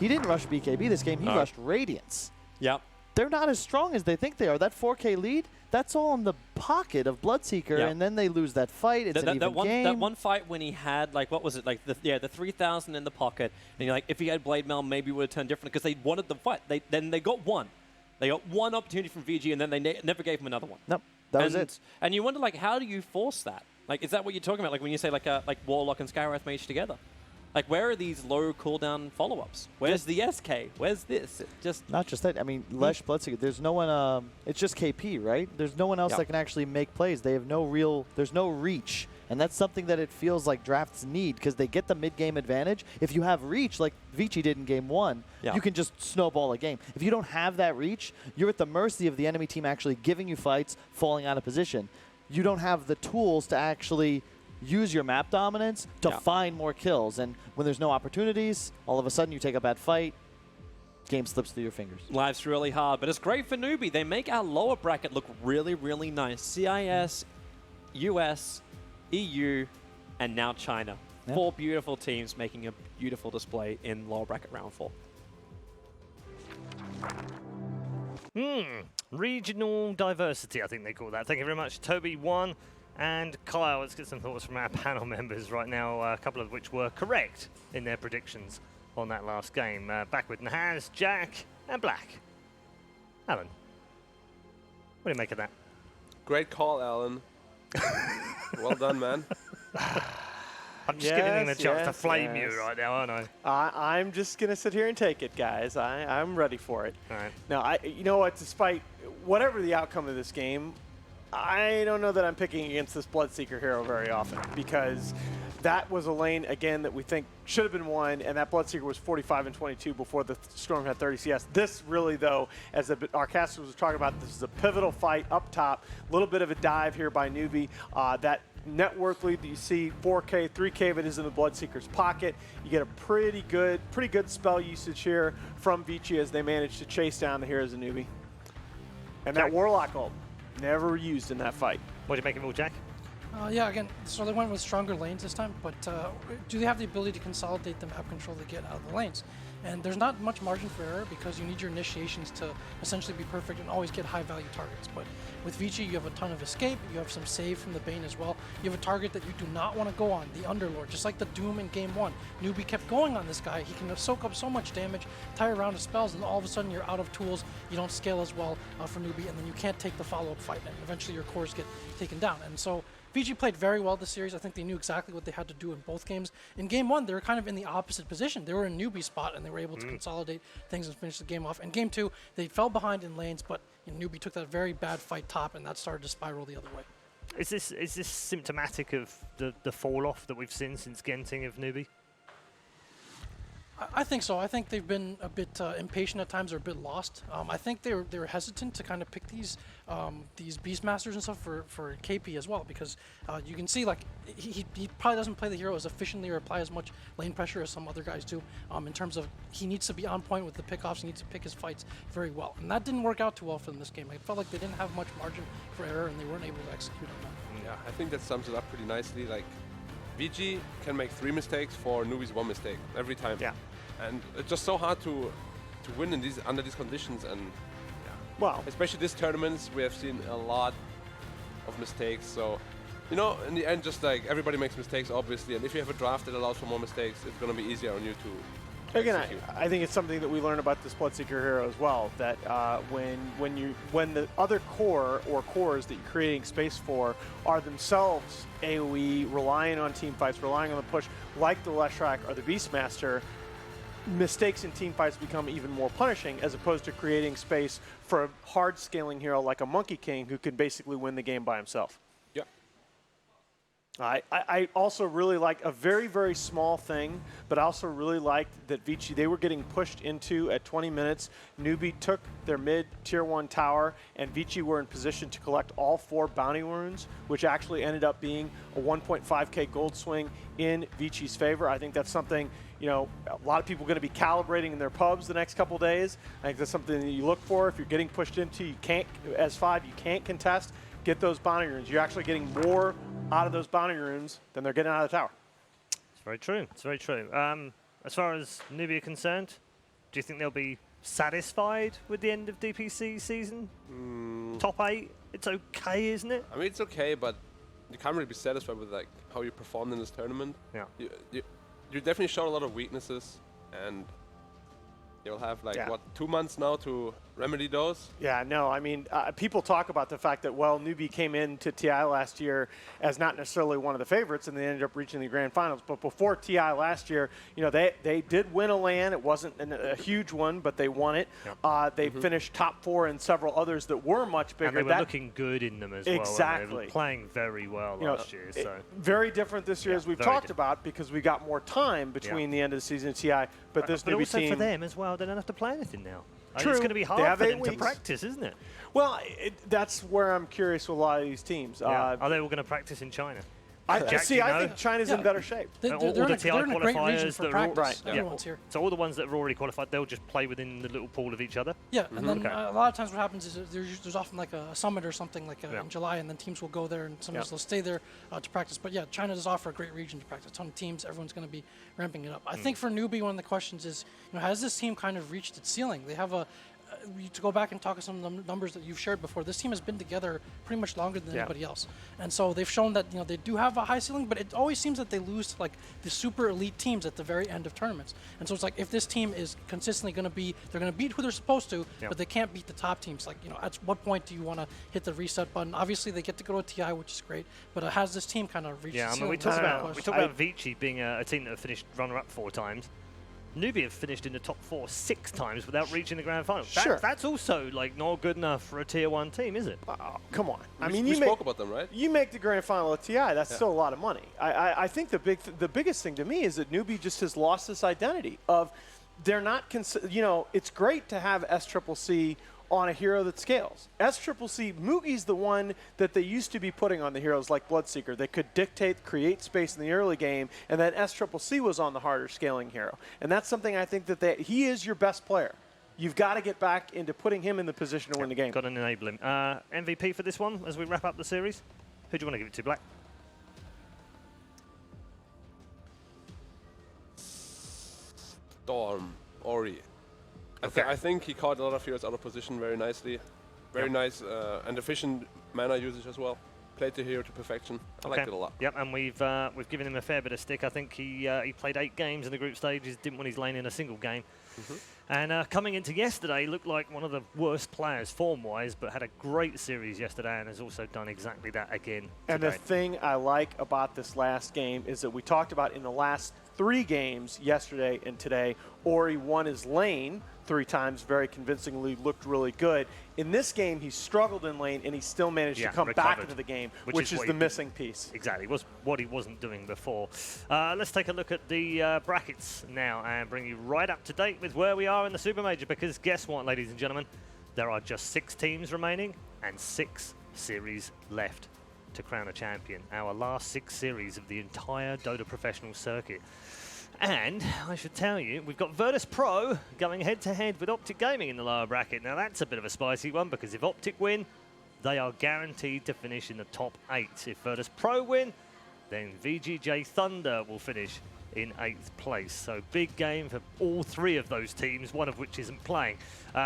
he didn't rush BKB this game, he rushed Radiance. Yep. They're not as strong as they think they are. That 4K lead, that's all in the pocket of Bloodseeker, and then they lose that fight. It's an even game. That one fight when he had, like, what was it, like, the 3,000 in the pocket, and you're like, if he had Blade Mail, maybe it would have turned different, because they wanted the fight. Then they got one. They got one opportunity from VG, and then they never gave him another one. Nope, that was it. And you wonder, like, how do you force that? Like, is that what you're talking about? Like, when you say, like Warlock and Skywrath Mage together? Like, where are these low cooldown follow-ups? Where's the SK? Where's this? Not just that. I mean, Lesh Bloodseeker, there's no one, it's just KP, right? There's no one else that can actually make plays. They have there's no reach. And that's something that it feels like drafts need, because they get the mid-game advantage. If you have reach, like Vici did in game 1, you can just snowball a game. If you don't have that reach, you're at the mercy of the enemy team actually giving you fights, falling out of position. You don't have the tools to actually use your map dominance to find more kills. And when there's no opportunities, all of a sudden you take a bad fight. game slips through your fingers. Life's really hard, but it's great for Newbee. They make our lower bracket look really, really nice. CIS, US, EU, and now China. Yeah. 4 beautiful teams making a beautiful display in lower bracket round 4. Regional diversity, I think they call that. Thank you very much, Toby 1 and Kyle. Let's get some thoughts from our panel members right now, a couple of which were correct in their predictions on that last game. Back with Nahaz, Jack, and Black. Alan, what do you make of that? Great call, Alan. Well done, man. I'm just giving him a chance to yes, flame yes. you right now, aren't I? I'm just going to sit here and take it, guys. I'm ready for it. All right. Now, you know what? Despite whatever the outcome of this game, I don't know that I'm picking against this Bloodseeker hero very often, because that was a lane, again, that we think should have been won, and that Bloodseeker was 45 and 22 before the Storm had 30 CS. This really, though, as our casters was talking about, this is a pivotal fight up top. A little bit of a dive here by Newbee. That net worth lead that you see, 4K, 3K of it is in the Bloodseeker's pocket. You get a pretty good spell usage here from Vici as they manage to chase down the heroes of Newbee. And that Warlock ult, never used in that fight. What do you make of it all, Jack? Yeah, again, so they went with stronger lanes this time, but do they have the ability to consolidate the map control they get out of the lanes? And there's not much margin for error because you need your initiations to essentially be perfect and always get high-value targets. But with Vici, you have a ton of escape, you have some save from the Bane as well. You have a target that you do not want to go on, the Underlord, just like the Doom in Game 1. Newbee kept going on this guy. He can soak up so much damage, entire round of spells, and all of a sudden you're out of tools. You don't scale as well for Newbee, and then you can't take the follow-up fight, and eventually your cores get taken down. And so Vici played very well this series. I think they knew exactly what they had to do in both games. In Game 1, they were kind of in the opposite position. They were in Newbee spot, and they were able to consolidate things and finish the game off. In Game 2, they fell behind in lanes, but Newbee took that very bad fight top, and that started to spiral the other way. Is this symptomatic of the fall-off that we've seen since Genting of Newbee? I think so. I think they've been a bit impatient at times, or a bit lost. I think they were hesitant to kind of pick these Beastmasters and stuff for KP as well, because you can see like he probably doesn't play the hero as efficiently or apply as much lane pressure as some other guys do. In terms of he needs to be on point with the pickoffs, he needs to pick his fights very well, and that didn't work out too well for them this game. I felt like they didn't have much margin for error, and they weren't able to execute on that. Yeah, I think that sums it up pretty nicely. Like, VG can make 3 mistakes for Newbee's 1 mistake every time. Yeah. And it's just so hard to win in under these conditions, and Well, especially this tournaments, we have seen a lot of mistakes. So, you know, in the end, just like everybody makes mistakes, obviously, and if you have a draft that allows for more mistakes, it's going to be easier on you to again, execute. I think it's something that we learn about this Bloodseeker hero as well. That when the other core or cores that you're creating space for are themselves AOE, relying on team fights, relying on the push, like the Leshrac or the Beastmaster, mistakes in team fights become even more punishing, as opposed to creating space for a hard scaling hero like a Monkey King who can basically win the game by himself. Yeah. I also really like a very, very small thing, but I also really liked that Vici, they were getting pushed into at 20 minutes. Newbee took their mid tier 1 tower, and Vici were in position to collect all 4 bounty runes, which actually ended up being a 1.5k gold swing in Vici's favor. I think that's something, you know, a lot of people are going to be calibrating in their pubs the next couple days. I think that's something that you look for. If you're getting pushed into, you can't, as 5, you can't contest, get those bounty runes. You're actually getting more out of those bounty runes than they're getting out of the tower. It's very true. It's very true. As far as Newbee are concerned, do you think they'll be satisfied with the end of DPC season? Top 8, it's okay, isn't it? I mean, it's okay, but you can't really be satisfied with like how you performed in this tournament. Yeah. You definitely showed a lot of weaknesses, and you'll have like, what, 2 months now to remedy those? Yeah, no, I mean, people talk about the fact that, well, Newbee came into TI last year as not necessarily one of the favorites, and they ended up reaching the grand finals. But before TI last year, you know, they did win a LAN. It wasn't a huge one, but they won it. Yep. They finished top 4 in several others that were much bigger. And they were looking good in them as well. Exactly. They were playing very well last year. So very different this year, as we've talked about, because we got more time between the end of the season and TI. But this Newbee also team, for them as well, they don't have to play anything now. True. It's going to be They hard have for 8 them to weeks. practice, isn't it? Well, that's where I'm curious with a lot of these teams. Are they all going to practice in China? Jack, do you I know? think China's in better shape. They're all in the a, TI they're in a great region qualifiers for that are all- practice. Right, Everyone's here. So all the ones that have already qualified, they'll just play within the little pool of each other. Yeah, and then Okay. a lot of times what happens is that there's often like a summit or something like in July, and then teams will go there, and sometimes they'll stay there to practice. But yeah, China does offer a great region to practice. A ton of teams, everyone's going to be ramping it up. I think for Newbee, one of the questions is, has this team kind of reached its ceiling? They have to go back and talk to some of the numbers that you've shared before. This team has been together pretty much longer than anybody else, and so they've shown that they do have a high ceiling, but it always seems that they lose to like the super elite teams at the very end of tournaments. And so it's like if this team is consistently going to be, they're going to beat who they're supposed to, but they can't beat the top teams. Like at what point do you want to hit the reset button? Obviously, they get to go to TI, which is great, but has this team kind of reached? Yeah, its I mean, we ceiling? talk about Vici being a team that have finished runner-up 4 times. Newbee have finished in the top 4 6 times without reaching the grand final. Sure. That's also like not good enough for a tier 1 team, is it? Come on. I mean, we you spoke about them, right? You make the grand final at TI. That's still a lot of money. I think the biggest thing to me is that Newbee just has lost this identity of they're not. It's great to have SCCC on a hero that scales. SCCC, Moogie's the one that they used to be putting on the heroes like Bloodseeker. They could dictate, create space in the early game, and then SCCC was on the harder scaling hero. And that's something I think that he is your best player. You've got to get back into putting him in the position to win the game. Got to enable him. MVP for this one as we wrap up the series? Who do you want to give it to, Black? Storm, Ori. Okay. I think he caught a lot of heroes out of position very nicely. Very nice and efficient mana usage as well. Played the hero to perfection. I liked it a lot. Yep, and we've given him a fair bit of stick. I think he played 8 games in the group stages, didn't win his lane in a single game. And coming into yesterday, looked like one of the worst players form-wise, but had a great series yesterday and has also done exactly that again today. And the thing I like about this last game is that we talked about in the last 3 games, yesterday and today, Ori won his lane 3 times, very convincingly, looked really good. In this game, he struggled in lane, and he still managed to come back into the game, which is the missing piece. Exactly, was what he wasn't doing before. Let's take a look at the brackets now and bring you right up to date with where we are in the Supermajor, because guess what, ladies and gentlemen? There are just 6 teams remaining and 6 series left to crown a champion. Our last 6 series of the entire Dota professional circuit. And I should tell you, we've got Virtus Pro going head-to-head with Optic Gaming in the lower bracket. Now, that's a bit of a spicy one, because if Optic win, they are guaranteed to finish in the top 8. If Virtus Pro win, then VGJ Thunder will finish in 8th place. So big game for all 3 of those teams, one of which isn't playing.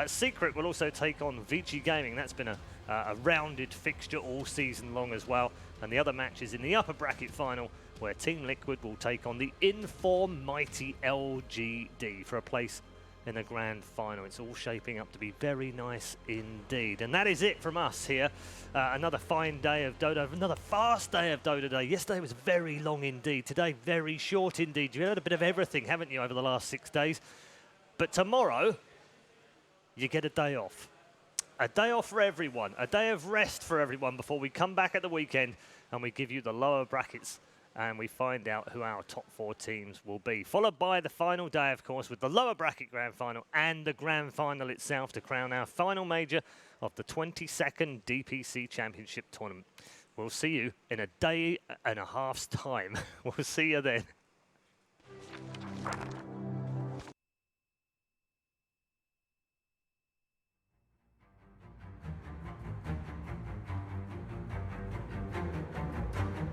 Secret will also take on Vici Gaming. That's been a rounded fixture all season long as well. And the other matches in the upper bracket final, where Team Liquid will take on the in-form mighty LGD for a place in the grand final. It's all shaping up to be very nice indeed. And that is it from us here. Another fine day of Dota, another fast day of Dota Day. Yesterday was very long indeed. Today, very short indeed. You've heard a bit of everything, haven't you, over the last 6 days? But tomorrow, you get a day off. A day off for everyone. A day of rest for everyone before we come back at the weekend and we give you the lower brackets and we find out who our top 4 teams will be. Followed by the final day, of course, with the lower bracket grand final and the grand final itself to crown our final major of the 22nd DPC Championship Tournament. We'll see you in a day and a half's time. We'll see you then.